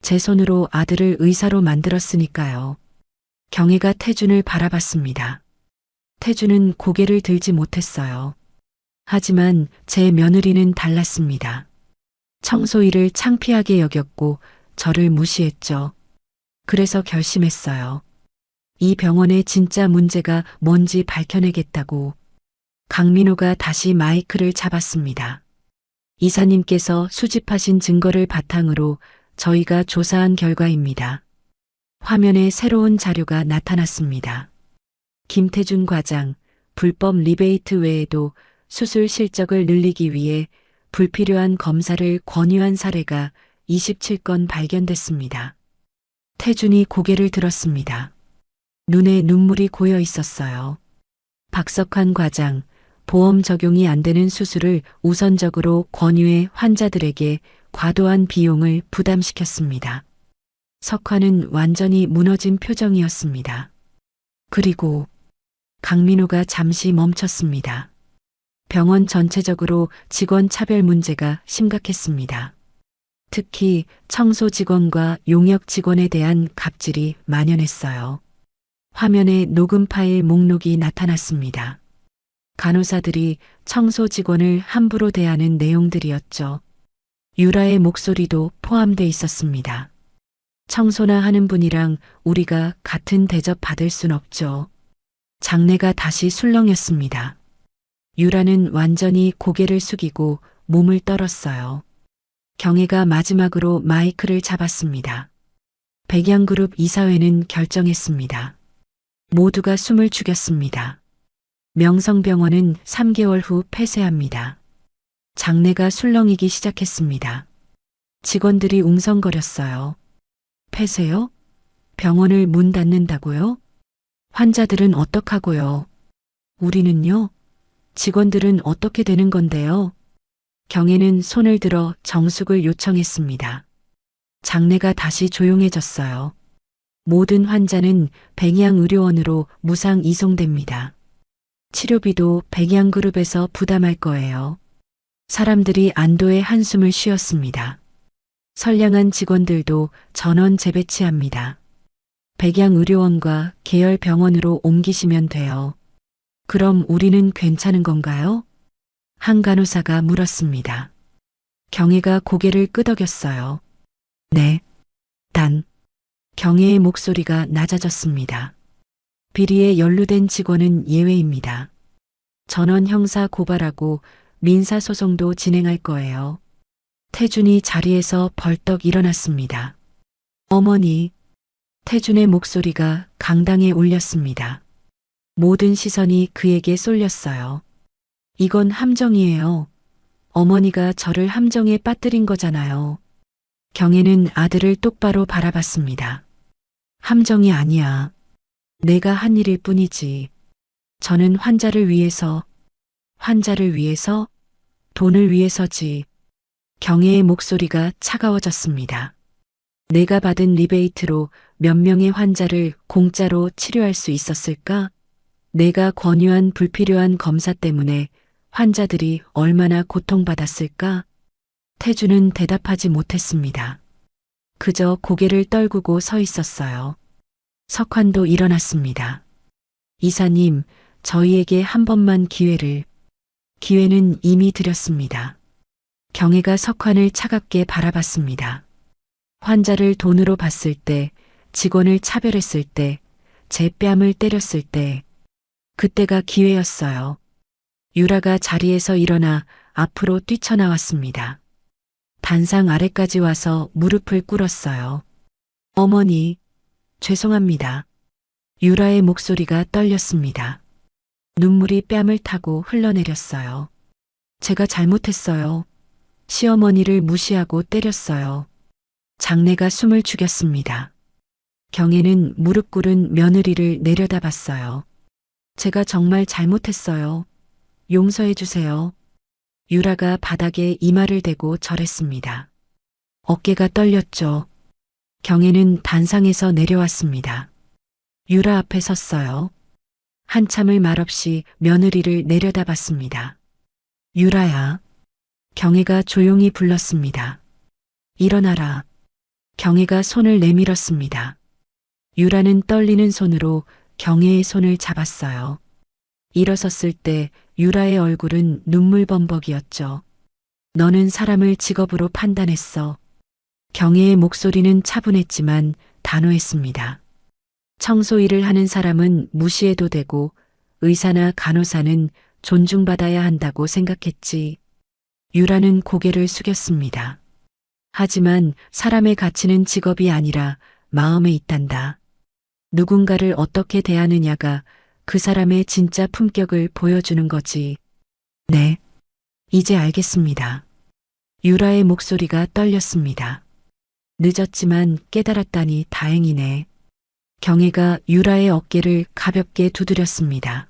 제 손으로 아들을 의사로 만들었으니까요. 경혜가 태준을 바라봤습니다. 태준은 고개를 들지 못했어요. 하지만 제 며느리는 달랐습니다. 청소 일을 창피하게 여겼고 저를 무시했죠. 그래서 결심했어요. 이 병원의 진짜 문제가 뭔지 밝혀내겠다고. 강민호가 다시 마이크를 잡았습니다. 이사님께서 수집하신 증거를 바탕으로 저희가 조사한 결과입니다. 화면에 새로운 자료가 나타났습니다. 김태준 과장, 불법 리베이트 외에도 수술 실적을 늘리기 위해 불필요한 검사를 권유한 사례가 27건 발견됐습니다. 태준이 고개를 들었습니다. 눈에 눈물이 고여 있었어요. 박석환 과장, 보험 적용이 안 되는 수술을 우선적으로 권유해 환자들에게 과도한 비용을 부담시켰습니다. 석화는 완전히 무너진 표정이었습니다. 그리고 강민우가 잠시 멈췄습니다. 병원 전체적으로 직원 차별 문제가 심각했습니다. 특히 청소 직원과 용역 직원에 대한 갑질이 만연했어요. 화면에 녹음 파일 목록이 나타났습니다. 간호사들이 청소 직원을 함부로 대하는 내용들이었죠. 유라의 목소리도 포함돼 있었습니다. 청소나 하는 분이랑 우리가 같은 대접 받을 순 없죠. 장내가 다시 술렁였습니다. 유라는 완전히 고개를 숙이고 몸을 떨었어요. 경혜가 마지막으로 마이크를 잡았습니다. 백양그룹 이사회는 결정했습니다. 모두가 숨을 죽였습니다. 명성병원은 3개월 후 폐쇄합니다. 장내가 술렁이기 시작했습니다. 직원들이 웅성거렸어요. 폐쇄요? 병원을 문 닫는다고요? 환자들은 어떡하고요? 우리는요? 직원들은 어떻게 되는 건데요? 경혜는 손을 들어 정숙을 요청했습니다. 장내가 다시 조용해졌어요. 모든 환자는 백양의료원으로 무상 이송됩니다. 치료비도 백양그룹에서 부담할 거예요. 사람들이 안도의 한숨을 쉬었습니다. 선량한 직원들도 전원 재배치합니다. 백양의료원과 계열병원으로 옮기시면 돼요. 그럼 우리는 괜찮은 건가요? 한 간호사가 물었습니다. 경혜가 고개를 끄덕였어요. 네. 단. 경혜의 목소리가 낮아졌습니다. 비리에 연루된 직원은 예외입니다. 전원 형사 고발하고 민사소송도 진행할 거예요. 태준이 자리에서 벌떡 일어났습니다. 어머니. 태준의 목소리가 강당에 울렸습니다. 모든 시선이 그에게 쏠렸어요. 이건 함정이에요. 어머니가 저를 함정에 빠뜨린 거잖아요. 경혜는 아들을 똑바로 바라봤습니다. 함정이 아니야. 내가 한 일일 뿐이지. 저는 환자를 위해서, 돈을 위해서지. 경혜의 목소리가 차가워졌습니다. 내가 받은 리베이트로 몇 명의 환자를 공짜로 치료할 수 있었을까? 내가 권유한 불필요한 검사 때문에 환자들이 얼마나 고통받았을까? 태주는 대답하지 못했습니다. 그저 고개를 떨구고 서 있었어요. 석환도 일어났습니다. 이사님, 저희에게 한 번만 기회를. 기회는 이미 드렸습니다. 경혜가 석환을 차갑게 바라봤습니다. 환자를 돈으로 봤을 때, 직원을 차별했을 때, 제 뺨을 때렸을 때, 그때가 기회였어요. 유라가 자리에서 일어나 앞으로 뛰쳐나왔습니다. 단상 아래까지 와서 무릎을 꿇었어요. 어머니, 죄송합니다. 유라의 목소리가 떨렸습니다. 눈물이 뺨을 타고 흘러내렸어요. 제가 잘못했어요. 시어머니를 무시하고 때렸어요. 장내가 숨을 죽였습니다. 경혜는 무릎 꿇은 며느리를 내려다봤어요. 제가 정말 잘못했어요. 용서해 주세요. 유라가 바닥에 이마를 대고 절했습니다. 어깨가 떨렸죠. 경혜는 단상에서 내려왔습니다. 유라 앞에 섰어요. 한참을 말없이 며느리를 내려다봤습니다. 유라야. 경혜가 조용히 불렀습니다. 일어나라. 경혜가 손을 내밀었습니다. 유라는 떨리는 손으로 경혜의 손을 잡았어요. 일어섰을 때 유라의 얼굴은 눈물범벅이었죠. 너는 사람을 직업으로 판단했어. 경혜의 목소리는 차분했지만 단호했습니다. 청소 일을 하는 사람은 무시해도 되고 의사나 간호사는 존중받아야 한다고 생각했지. 유라는 고개를 숙였습니다. 하지만 사람의 가치는 직업이 아니라 마음에 있단다. 누군가를 어떻게 대하느냐가 그 사람의 진짜 품격을 보여주는 거지. 네, 이제 알겠습니다. 유라의 목소리가 떨렸습니다. 늦었지만 깨달았다니 다행이네. 경혜가 유라의 어깨를 가볍게 두드렸습니다.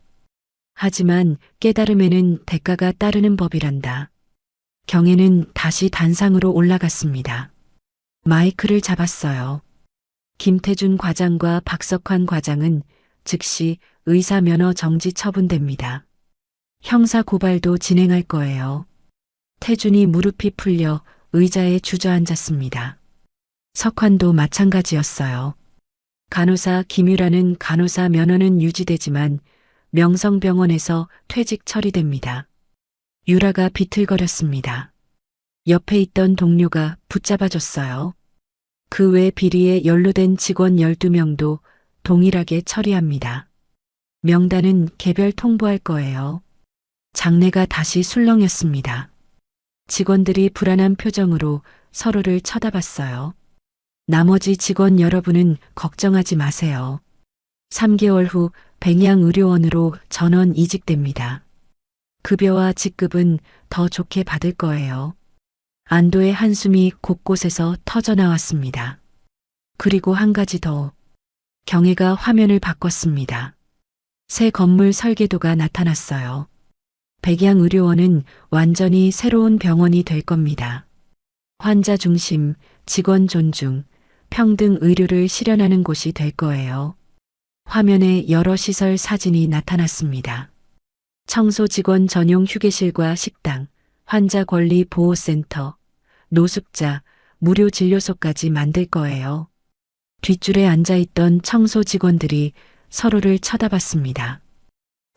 하지만 깨달음에는 대가가 따르는 법이란다. 경혜는 다시 단상으로 올라갔습니다. 마이크를 잡았어요. 김태준 과장과 박석환 과장은 즉시 의사 면허 정지 처분됩니다. 형사 고발도 진행할 거예요. 태준이 무릎이 풀려 의자에 주저앉았습니다. 석환도 마찬가지였어요. 간호사 김유라는 간호사 면허는 유지되지만 명성병원에서 퇴직 처리됩니다. 유라가 비틀거렸습니다. 옆에 있던 동료가 붙잡아줬어요. 그 외 비리에 연루된 직원 12명도 동일하게 처리합니다. 명단은 개별 통보할 거예요. 장내가 다시 술렁였습니다. 직원들이 불안한 표정으로 서로를 쳐다봤어요. 나머지 직원 여러분은 걱정하지 마세요. 3개월 후 백양의료원으로 전원 이직됩니다. 급여와 직급은 더 좋게 받을 거예요. 안도의 한숨이 곳곳에서 터져나왔습니다. 그리고 한 가지 더. 경혜가 화면을 바꿨습니다. 새 건물 설계도가 나타났어요. 백양의료원은 완전히 새로운 병원이 될 겁니다. 환자 중심, 직원 존중, 평등 의료를 실현하는 곳이 될 거예요. 화면에 여러 시설 사진이 나타났습니다. 청소 직원 전용 휴게실과 식당, 환자 권리 보호센터, 노숙자, 무료 진료소까지 만들 거예요. 뒷줄에 앉아있던 청소 직원들이 서로를 쳐다봤습니다.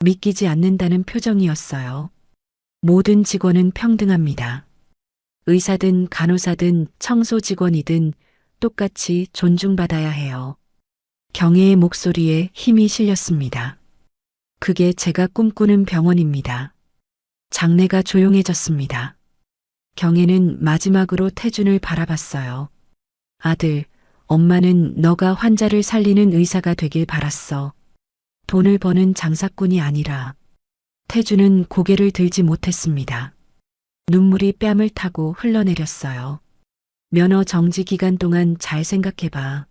믿기지 않는다는 표정이었어요. 모든 직원은 평등합니다. 의사든 간호사든 청소 직원이든 똑같이 존중받아야 해요. 경혜의 목소리에 힘이 실렸습니다. 그게 제가 꿈꾸는 병원입니다. 장내가 조용해졌습니다. 경혜는 마지막으로 태준을 바라봤어요. 아들, 엄마는 너가 환자를 살리는 의사가 되길 바랐어. 돈을 버는 장사꾼이 아니라. 태준은 고개를 들지 못했습니다. 눈물이 뺨을 타고 흘러내렸어요. 면허 정지 기간 동안 잘 생각해봐.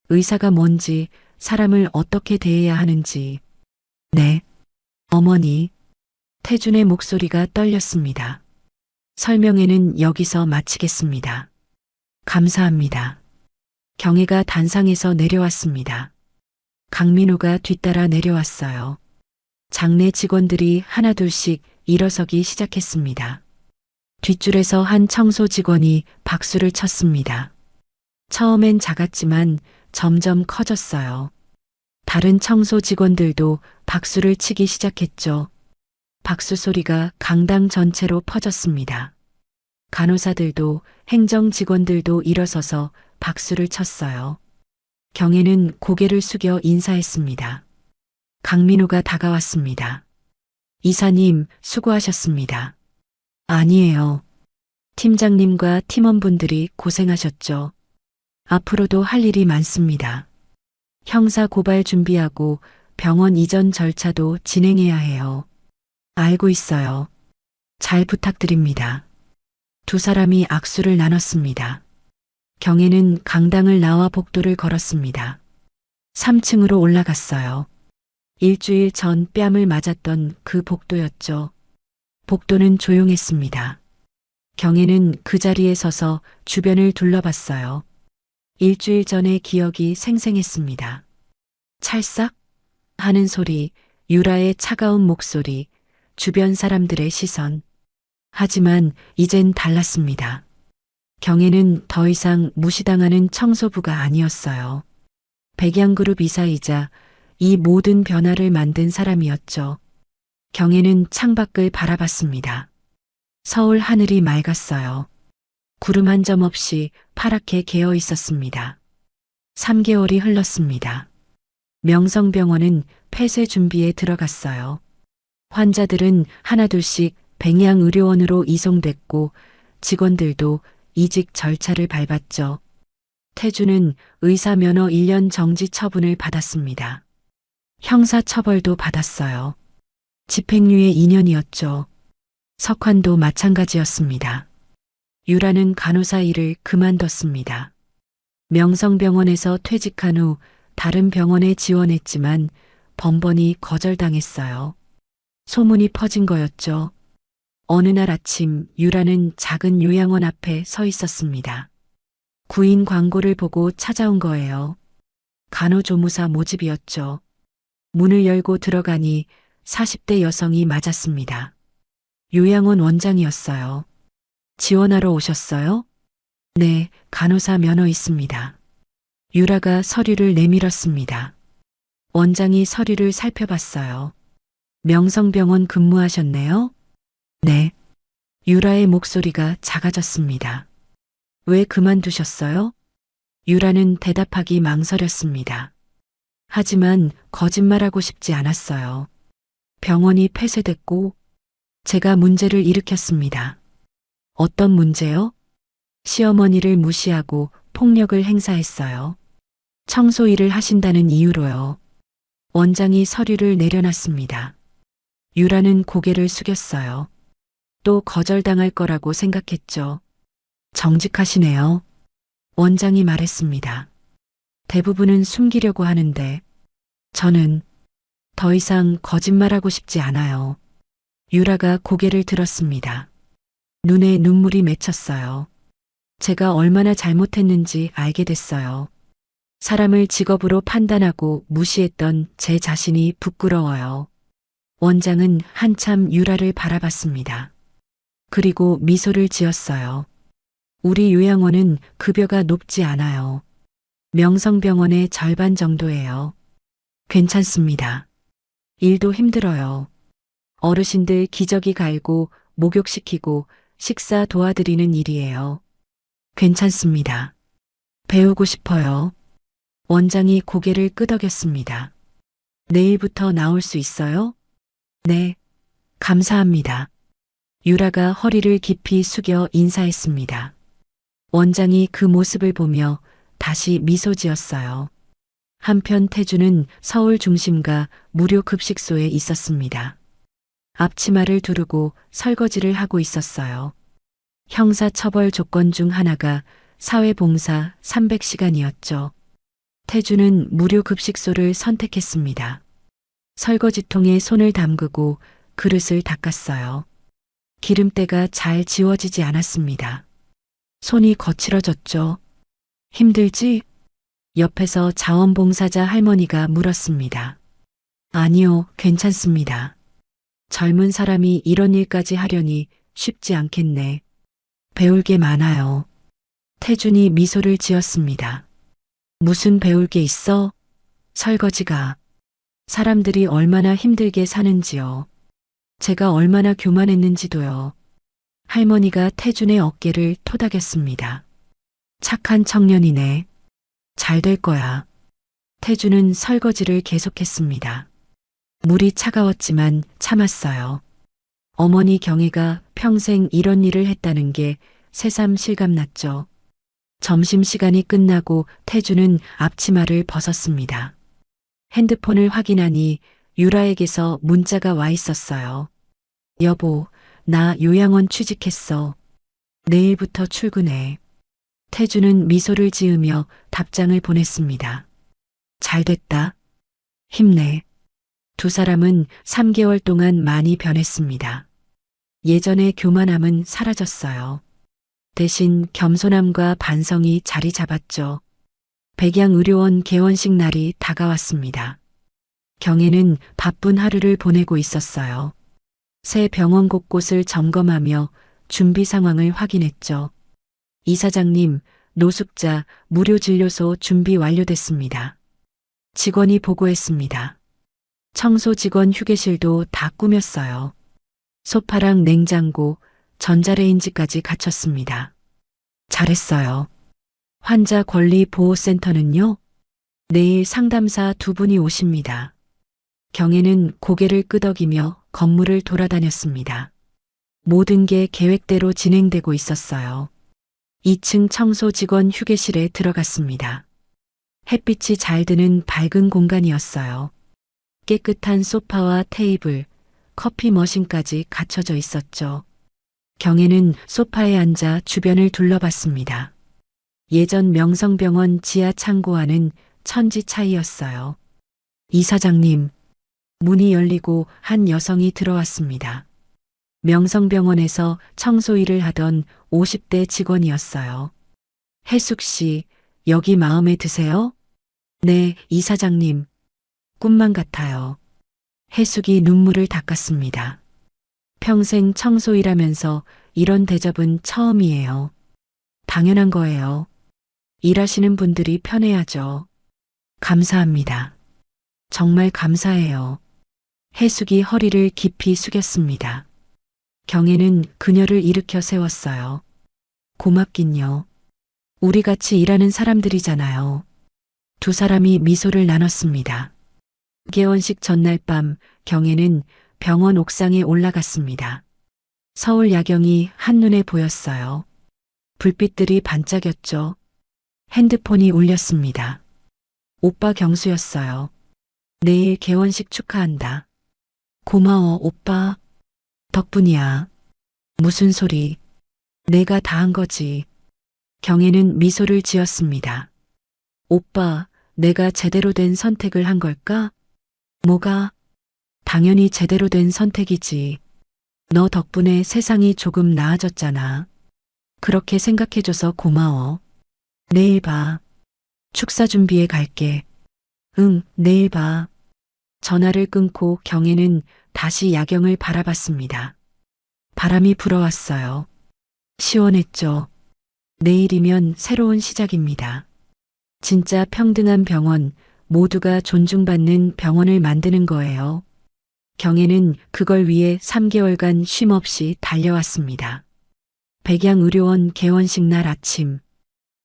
의사가 뭔지, 사람을 어떻게 대해야 하는지. 네, 어머니. 태준의 목소리가 떨렸습니다. 설명회는 여기서 마치겠습니다. 감사합니다. 경혜가 단상에서 내려왔습니다. 강민우가 뒤따라 내려왔어요. 장내 직원들이 하나둘씩 일어서기 시작했습니다. 뒷줄에서 한 청소 직원이 박수를 쳤습니다. 처음엔 작았지만 점점 커졌어요. 다른 청소 직원들도 박수를 치기 시작했죠. 박수 소리가 강당 전체로 퍼졌습니다. 간호사들도 행정 직원들도 일어서서 박수를 쳤어요. 경혜는 고개를 숙여 인사했습니다. 강민우가 다가왔습니다. 이사님, 수고하셨습니다. 아니에요. 팀장님과 팀원분들이 고생하셨죠. 앞으로도 할 일이 많습니다. 형사 고발 준비하고 병원 이전 절차도 진행해야 해요. 알고 있어요. 잘 부탁드립니다. 두 사람이 악수를 나눴습니다. 경혜는 강당을 나와 복도를 걸었습니다. 3층으로 올라갔어요. 일주일 전 뺨을 맞았던 그 복도였죠. 복도는 조용했습니다. 경혜는 그 자리에 서서 주변을 둘러봤어요. 일주일 전의 기억이 생생했습니다. 찰싹 하는 소리, 유라의 차가운 목소리, 주변 사람들의 시선. 하지만 이젠 달랐습니다. 경혜는 더 이상 무시당하는 청소부가 아니었어요. 백양그룹 이사이자 이 모든 변화를 만든 사람이었죠. 경혜는 창밖을 바라봤습니다. 서울 하늘이 맑았어요. 구름 한 점 없이 파랗게 개어 있었습니다. 3개월이 흘렀습니다. 명성병원은 폐쇄 준비에 들어갔어요. 환자들은 하나둘씩 백양의료원으로 이송됐고 직원들도 이직 절차를 밟았죠. 태준은 의사 면허 1년 정지 처분을 받았습니다. 형사 처벌도 받았어요. 집행유예 2년이었죠. 석환도 마찬가지였습니다. 유라는 간호사 일을 그만뒀습니다. 명성병원에서 퇴직한 후 다른 병원에 지원했지만 번번이 거절당했어요. 소문이 퍼진 거였죠. 어느 날 아침 유라는 작은 요양원 앞에 서 있었습니다. 구인 광고를 보고 찾아온 거예요. 간호조무사 모집이었죠. 문을 열고 들어가니 40대 여성이 맞았습니다. 요양원 원장이었어요. 지원하러 오셨어요? 네, 간호사 면허 있습니다. 유라가 서류를 내밀었습니다. 원장이 서류를 살펴봤어요. 명성병원 근무하셨네요? 네. 유라의 목소리가 작아졌습니다. 왜 그만두셨어요? 유라는 대답하기 망설였습니다. 하지만 거짓말하고 싶지 않았어요. 병원이 폐쇄됐고 제가 문제를 일으켰습니다. 어떤 문제요? 시어머니를 무시하고 폭력을 행사했어요. 청소 일을 하신다는 이유로요. 원장이 서류를 내려놨습니다. 유라는 고개를 숙였어요. 또 거절당할 거라고 생각했죠. 정직하시네요. 원장이 말했습니다. 대부분은 숨기려고 하는데 저는 더 이상 거짓말하고 싶지 않아요. 유라가 고개를 들었습니다. 눈에 눈물이 맺혔어요. 제가 얼마나 잘못했는지 알게 됐어요. 사람을 직업으로 판단하고 무시했던 제 자신이 부끄러워요. 원장은 한참 유라를 바라봤습니다. 그리고 미소를 지었어요. 우리 요양원은 급여가 높지 않아요. 명성병원의 절반 정도예요. 괜찮습니다. 일도 힘들어요. 어르신들 기저귀 갈고 목욕시키고 식사 도와드리는 일이에요. 괜찮습니다. 배우고 싶어요. 원장이 고개를 끄덕였습니다. 내일부터 나올 수 있어요? 네. 감사합니다. 유라가 허리를 깊이 숙여 인사했습니다. 원장이 그 모습을 보며 다시 미소 지었어요. 한편 태주는 서울 중심가 무료 급식소에 있었습니다. 앞치마를 두르고 설거지를 하고 있었어요. 형사처벌 조건 중 하나가 사회봉사 300시간이었죠. 태주는 무료 급식소를 선택했습니다. 설거지통에 손을 담그고 그릇을 닦았어요. 기름때가 잘 지워지지 않았습니다. 손이 거칠어졌죠. 힘들지? 옆에서 자원봉사자 할머니가 물었습니다. 아니요, 괜찮습니다. 젊은 사람이 이런 일까지 하려니 쉽지 않겠네. 배울 게 많아요. 태준이 미소를 지었습니다. 무슨 배울 게 있어? 설거지가. 사람들이 얼마나 힘들게 사는지요. 제가 얼마나 교만했는지도요. 할머니가 태준의 어깨를 토닥였습니다. 착한 청년이네. 잘 될 거야. 태준은 설거지를 계속했습니다. 물이 차가웠지만 참았어요. 어머니 경애가 평생 이런 일을 했다는 게 새삼 실감났죠. 점심시간이 끝나고 태주는 앞치마를 벗었습니다. 핸드폰을 확인하니 유라에게서 문자가 와 있었어요. 여보, 나 요양원 취직했어. 내일부터 출근해. 태주는 미소를 지으며 답장을 보냈습니다. 잘 됐다. 힘내. 두 사람은 3개월 동안 많이 변했습니다. 예전의 교만함은 사라졌어요. 대신 겸손함과 반성이 자리 잡았죠. 백양의료원 개원식 날이 다가왔습니다. 경혜는 바쁜 하루를 보내고 있었어요. 새 병원 곳곳을 점검하며 준비 상황을 확인했죠. 이사장님, 노숙자 무료진료소 준비 완료됐습니다. 직원이 보고했습니다. 청소 직원 휴게실도 다 꾸몄어요. 소파랑 냉장고, 전자레인지까지 갖췄습니다. 잘했어요. 환자 권리 보호센터는요? 내일 상담사 2분이 오십니다. 경혜는 고개를 끄덕이며 건물을 돌아다녔습니다. 모든 게 계획대로 진행되고 있었어요. 2층 청소 직원 휴게실에 들어갔습니다. 햇빛이 잘 드는 밝은 공간이었어요. 깨끗한 소파와 테이블, 커피 머신까지 갖춰져 있었죠. 경혜는 소파에 앉아 주변을 둘러봤습니다. 예전 명성병원 지하 창고와는 천지 차이였어요. 이사장님, 문이 열리고 한 여성이 들어왔습니다. 명성병원에서 청소 일을 하던 50대 직원이었어요. 혜숙 씨, 여기 마음에 드세요? 네, 이사장님. 꿈만 같아요. 혜숙이 눈물을 닦았습니다. 평생 청소 일하면서 이런 대접은 처음이에요. 당연한 거예요. 일하시는 분들이 편해야죠. 감사합니다. 정말 감사해요. 혜숙이 허리를 깊이 숙였습니다. 경혜는 그녀를 일으켜 세웠어요. 고맙긴요. 우리 같이 일하는 사람들이잖아요. 두 사람이 미소를 나눴습니다. 개원식 전날 밤 경혜는 병원 옥상에 올라갔습니다. 서울 야경이 한눈에 보였어요. 불빛들이 반짝였죠. 핸드폰이 울렸습니다. 오빠 경수였어요. 내일 개원식 축하한다. 고마워, 오빠. 덕분이야. 무슨 소리. 내가 다 한 거지. 경혜는 미소를 지었습니다. 오빠, 내가 제대로 된 선택을 한 걸까? 뭐가? 당연히 제대로 된 선택이지. 너 덕분에 세상이 조금 나아졌잖아. 그렇게 생각해줘서 고마워. 내일 봐. 축사 준비해 갈게. 응, 내일 봐. 전화를 끊고 경혜는 다시 야경을 바라봤습니다. 바람이 불어왔어요. 시원했죠. 내일이면 새로운 시작입니다. 진짜 평등한 병원, 모두가 존중받는 병원을 만드는 거예요. 경혜는 그걸 위해 3개월간 쉼 없이 달려왔습니다. 백양의료원 개원식 날 아침.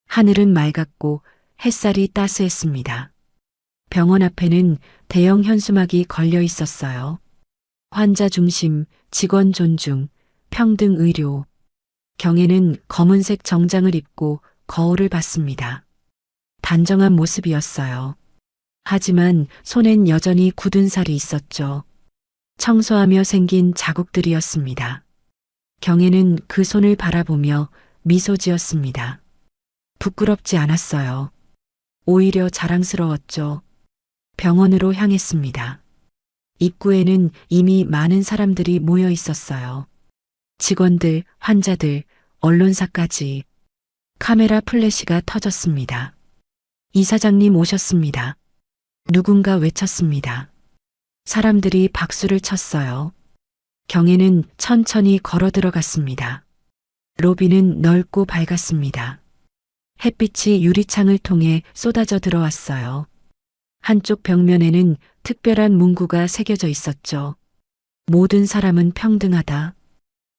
하늘은 맑았고 햇살이 따스했습니다. 병원 앞에는 대형 현수막이 걸려 있었어요. 환자 중심, 직원 존중, 평등 의료. 경혜는 검은색 정장을 입고 거울을 봤습니다. 단정한 모습이었어요. 하지만 손엔 여전히 굳은 살이 있었죠. 청소하며 생긴 자국들이었습니다. 경혜는 그 손을 바라보며 미소 지었습니다. 부끄럽지 않았어요. 오히려 자랑스러웠죠. 병원으로 향했습니다. 입구에는 이미 많은 사람들이 모여 있었어요. 직원들, 환자들, 언론사까지. 카메라 플래시가 터졌습니다. 이사장님 오셨습니다. 누군가 외쳤습니다. 사람들이 박수를 쳤어요. 경혜는 천천히 걸어 들어갔습니다. 로비는 넓고 밝았습니다. 햇빛이 유리창을 통해 쏟아져 들어왔어요. 한쪽 벽면에는 특별한 문구가 새겨져 있었죠. 모든 사람은 평등하다.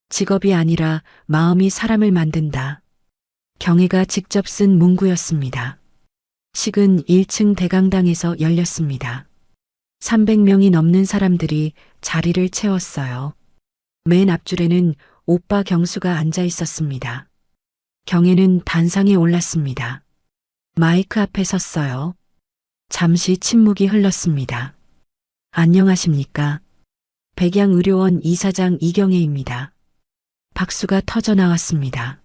직업이 아니라 마음이 사람을 만든다. 경혜가 직접 쓴 문구였습니다. 식은 1층 대강당에서 열렸습니다. 300명이 넘는 사람들이 자리를 채웠어요. 맨 앞줄에는 오빠 경수가 앉아 있었습니다. 경혜는 단상에 올랐습니다. 마이크 앞에 섰어요. 잠시 침묵이 흘렀습니다. 안녕하십니까? 백양의료원 이사장 이경혜입니다. 박수가 터져 나왔습니다.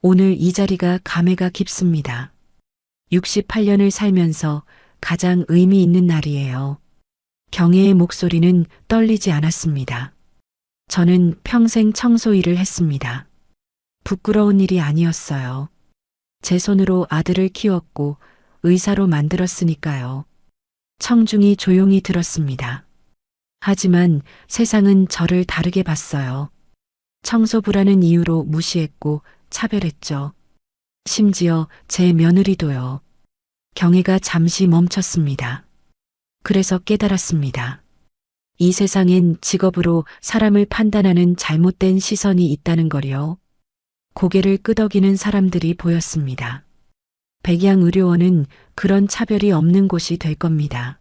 오늘 이 자리가 감회가 깊습니다. 68년을 살면서 가장 의미 있는 날이에요. 경혜의 목소리는 떨리지 않았습니다. 저는 평생 청소 일을 했습니다. 부끄러운 일이 아니었어요. 제 손으로 아들을 키웠고 의사로 만들었으니까요. 청중이 조용히 들었습니다. 하지만 세상은 저를 다르게 봤어요. 청소부라는 이유로 무시했고 차별했죠. 심지어 제 며느리도요. 경혜가 잠시 멈췄습니다. 그래서 깨달았습니다. 이 세상엔 직업으로 사람을 판단하는 잘못된 시선이 있다는 걸요. 고개를 끄덕이는 사람들이 보였습니다. 백양의료원은 그런 차별이 없는 곳이 될 겁니다.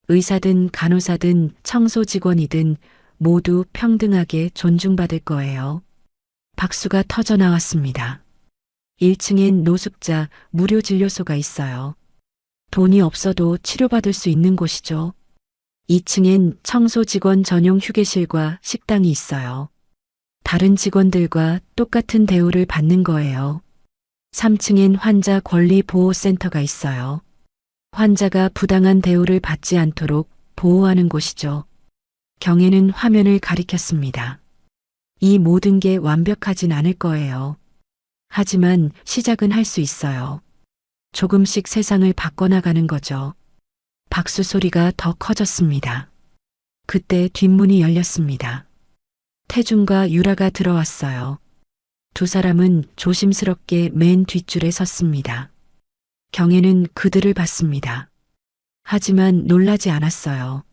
의사든 간호사든 청소 직원이든 모두 평등하게 존중받을 거예요. 박수가 터져 나왔습니다. 1층엔 노숙자 무료 진료소가 있어요. 돈이 없어도 치료받을 수 있는 곳이죠. 2층엔 청소 직원 전용 휴게실과 식당이 있어요. 다른 직원들과 똑같은 대우를 받는 거예요. 3층엔 환자 권리 보호센터가 있어요. 환자가 부당한 대우를 받지 않도록 보호하는 곳이죠. 경혜는 화면을 가리켰습니다. 이 모든 게 완벽하진 않을 거예요. 하지만 시작은 할 수 있어요. 조금씩 세상을 바꿔나가는 거죠. 박수 소리가 더 커졌습니다. 그때 뒷문이 열렸습니다. 태준과 유라가 들어왔어요. 두 사람은 조심스럽게 맨 뒷줄에 섰습니다. 경혜는 그들을 봤습니다. 하지만 놀라지 않았어요.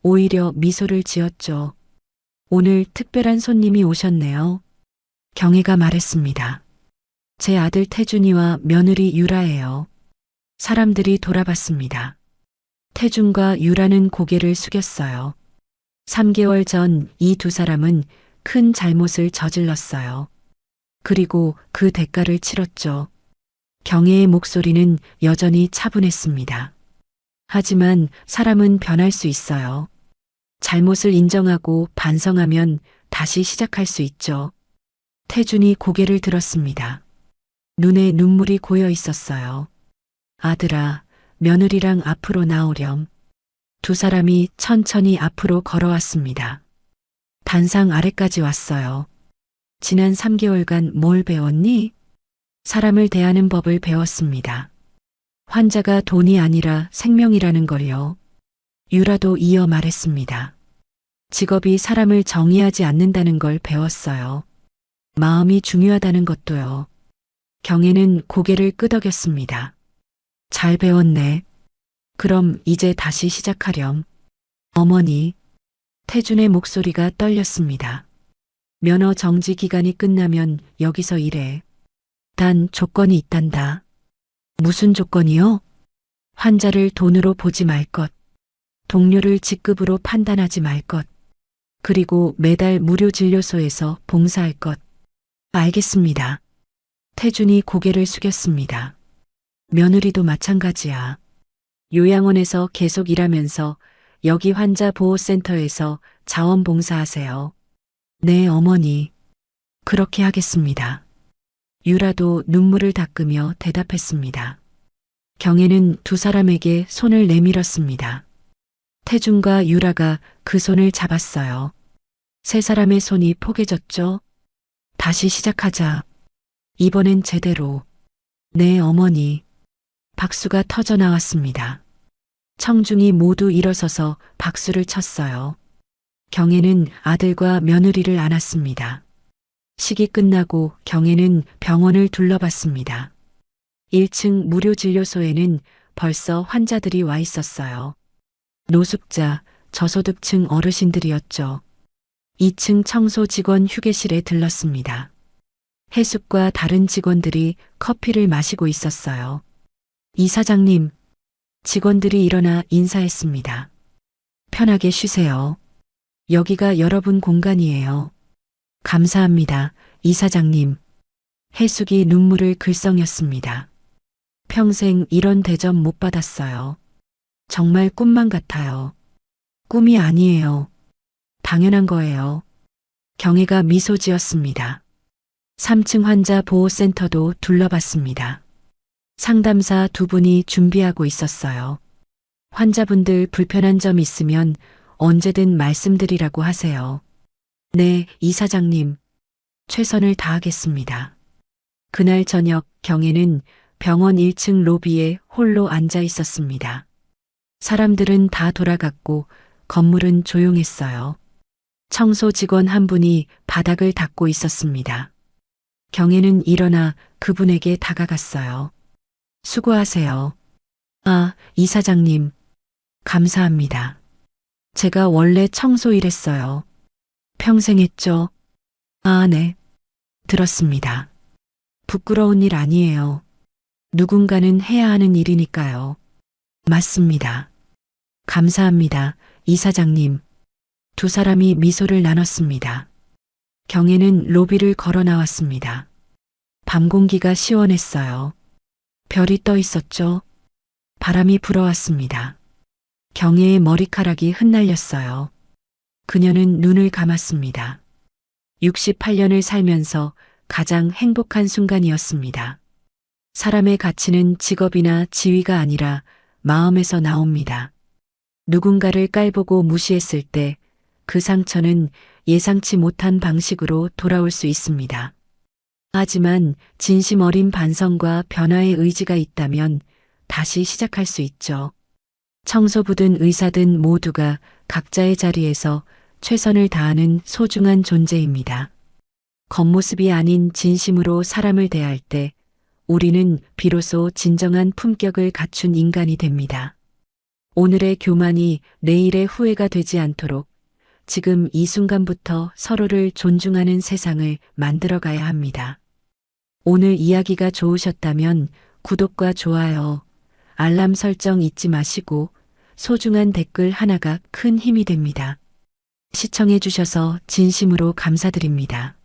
오히려 미소를 지었죠. 오늘 특별한 손님이 오셨네요. 경혜가 말했습니다. 제 아들 태준이와 며느리 유라예요. 사람들이 돌아봤습니다. 태준과 유라는 고개를 숙였어요. 3개월 전 이 두 사람은 큰 잘못을 저질렀어요. 그리고 그 대가를 치렀죠. 경혜의 목소리는 여전히 차분했습니다. 하지만 사람은 변할 수 있어요. 잘못을 인정하고 반성하면 다시 시작할 수 있죠. 태준이 고개를 들었습니다. 눈에 눈물이 고여 있었어요. 아들아, 며느리랑 앞으로 나오렴. 두 사람이 천천히 앞으로 걸어왔습니다. 단상 아래까지 왔어요. 지난 3개월간 뭘 배웠니? 사람을 대하는 법을 배웠습니다. 환자가 돈이 아니라 생명이라는 걸요. 유라도 이어 말했습니다. 직업이 사람을 정의하지 않는다는 걸 배웠어요. 마음이 중요하다는 것도요. 경혜는 고개를 끄덕였습니다. 잘 배웠네. 그럼 이제 다시 시작하렴. 어머니. 태준의 목소리가 떨렸습니다. 면허 정지 기간이 끝나면 여기서 일해. 단 조건이 있단다. 무슨 조건이요? 환자를 돈으로 보지 말 것. 동료를 직급으로 판단하지 말 것. 그리고 매달 무료 진료소에서 봉사할 것. 알겠습니다. 태준이 고개를 숙였습니다. 며느리도 마찬가지야. 요양원에서 계속 일하면서 여기 환자보호센터에서 자원봉사하세요. 네, 어머니. 그렇게 하겠습니다. 유라도 눈물을 닦으며 대답했습니다. 경혜는 두 사람에게 손을 내밀었습니다. 태준과 유라가 그 손을 잡았어요. 세 사람의 손이 포개졌죠? 다시 시작하자. 이번엔 제대로. 네, 어머니. 박수가 터져 나왔습니다. 청중이 모두 일어서서 박수를 쳤어요. 경혜는 아들과 며느리를 안았습니다. 식이 끝나고 경혜는 병원을 둘러봤습니다. 1층 무료 진료소에는 벌써 환자들이 와 있었어요. 노숙자, 저소득층 어르신들이었죠. 2층 청소 직원 휴게실에 들렀습니다. 해숙과 다른 직원들이 커피를 마시고 있었어요. 이사장님, 직원들이 일어나 인사했습니다. 편하게 쉬세요. 여기가 여러분 공간이에요. 감사합니다, 이사장님. 해숙이 눈물을 글썽였습니다. 평생 이런 대접 못 받았어요. 정말 꿈만 같아요. 꿈이 아니에요. 당연한 거예요. 경혜가 미소 지었습니다. 3층 환자 보호센터도 둘러봤습니다. 상담사 두 분이 준비하고 있었어요. 환자분들 불편한 점 있으면 언제든 말씀드리라고 하세요. 네, 이사장님. 최선을 다하겠습니다. 그날 저녁 경혜는 병원 1층 로비에 홀로 앉아 있었습니다. 사람들은 다 돌아갔고 건물은 조용했어요. 청소 직원 한 분이 바닥을 닦고 있었습니다. 경혜는 일어나 그분에게 다가갔어요. 수고하세요. 아, 이사장님. 감사합니다. 제가 원래 청소 일했어요. 평생 했죠? 아, 네. 들었습니다. 부끄러운 일 아니에요. 누군가는 해야 하는 일이니까요. 맞습니다. 감사합니다, 이사장님. 두 사람이 미소를 나눴습니다. 경혜는 로비를 걸어 나왔습니다. 밤 공기가 시원했어요. 별이 떠 있었죠? 바람이 불어왔습니다. 경혜의 머리카락이 흩날렸어요. 그녀는 눈을 감았습니다. 68년을 살면서 가장 행복한 순간이었습니다. 사람의 가치는 직업이나 지위가 아니라 마음에서 나옵니다. 누군가를 깔보고 무시했을 때 그 상처는 예상치 못한 방식으로 돌아올 수 있습니다. 하지만 진심 어린 반성과 변화의 의지가 있다면 다시 시작할 수 있죠. 청소부든 의사든 모두가 각자의 자리에서 최선을 다하는 소중한 존재입니다. 겉모습이 아닌 진심으로 사람을 대할 때 우리는 비로소 진정한 품격을 갖춘 인간이 됩니다. 오늘의 교만이 내일의 후회가 되지 않도록 지금 이 순간부터 서로를 존중하는 세상을 만들어가야 합니다. 오늘 이야기가 좋으셨다면 구독과 좋아요, 알람 설정 잊지 마시고 소중한 댓글 하나가 큰 힘이 됩니다. 시청해 주셔서 진심으로 감사드립니다.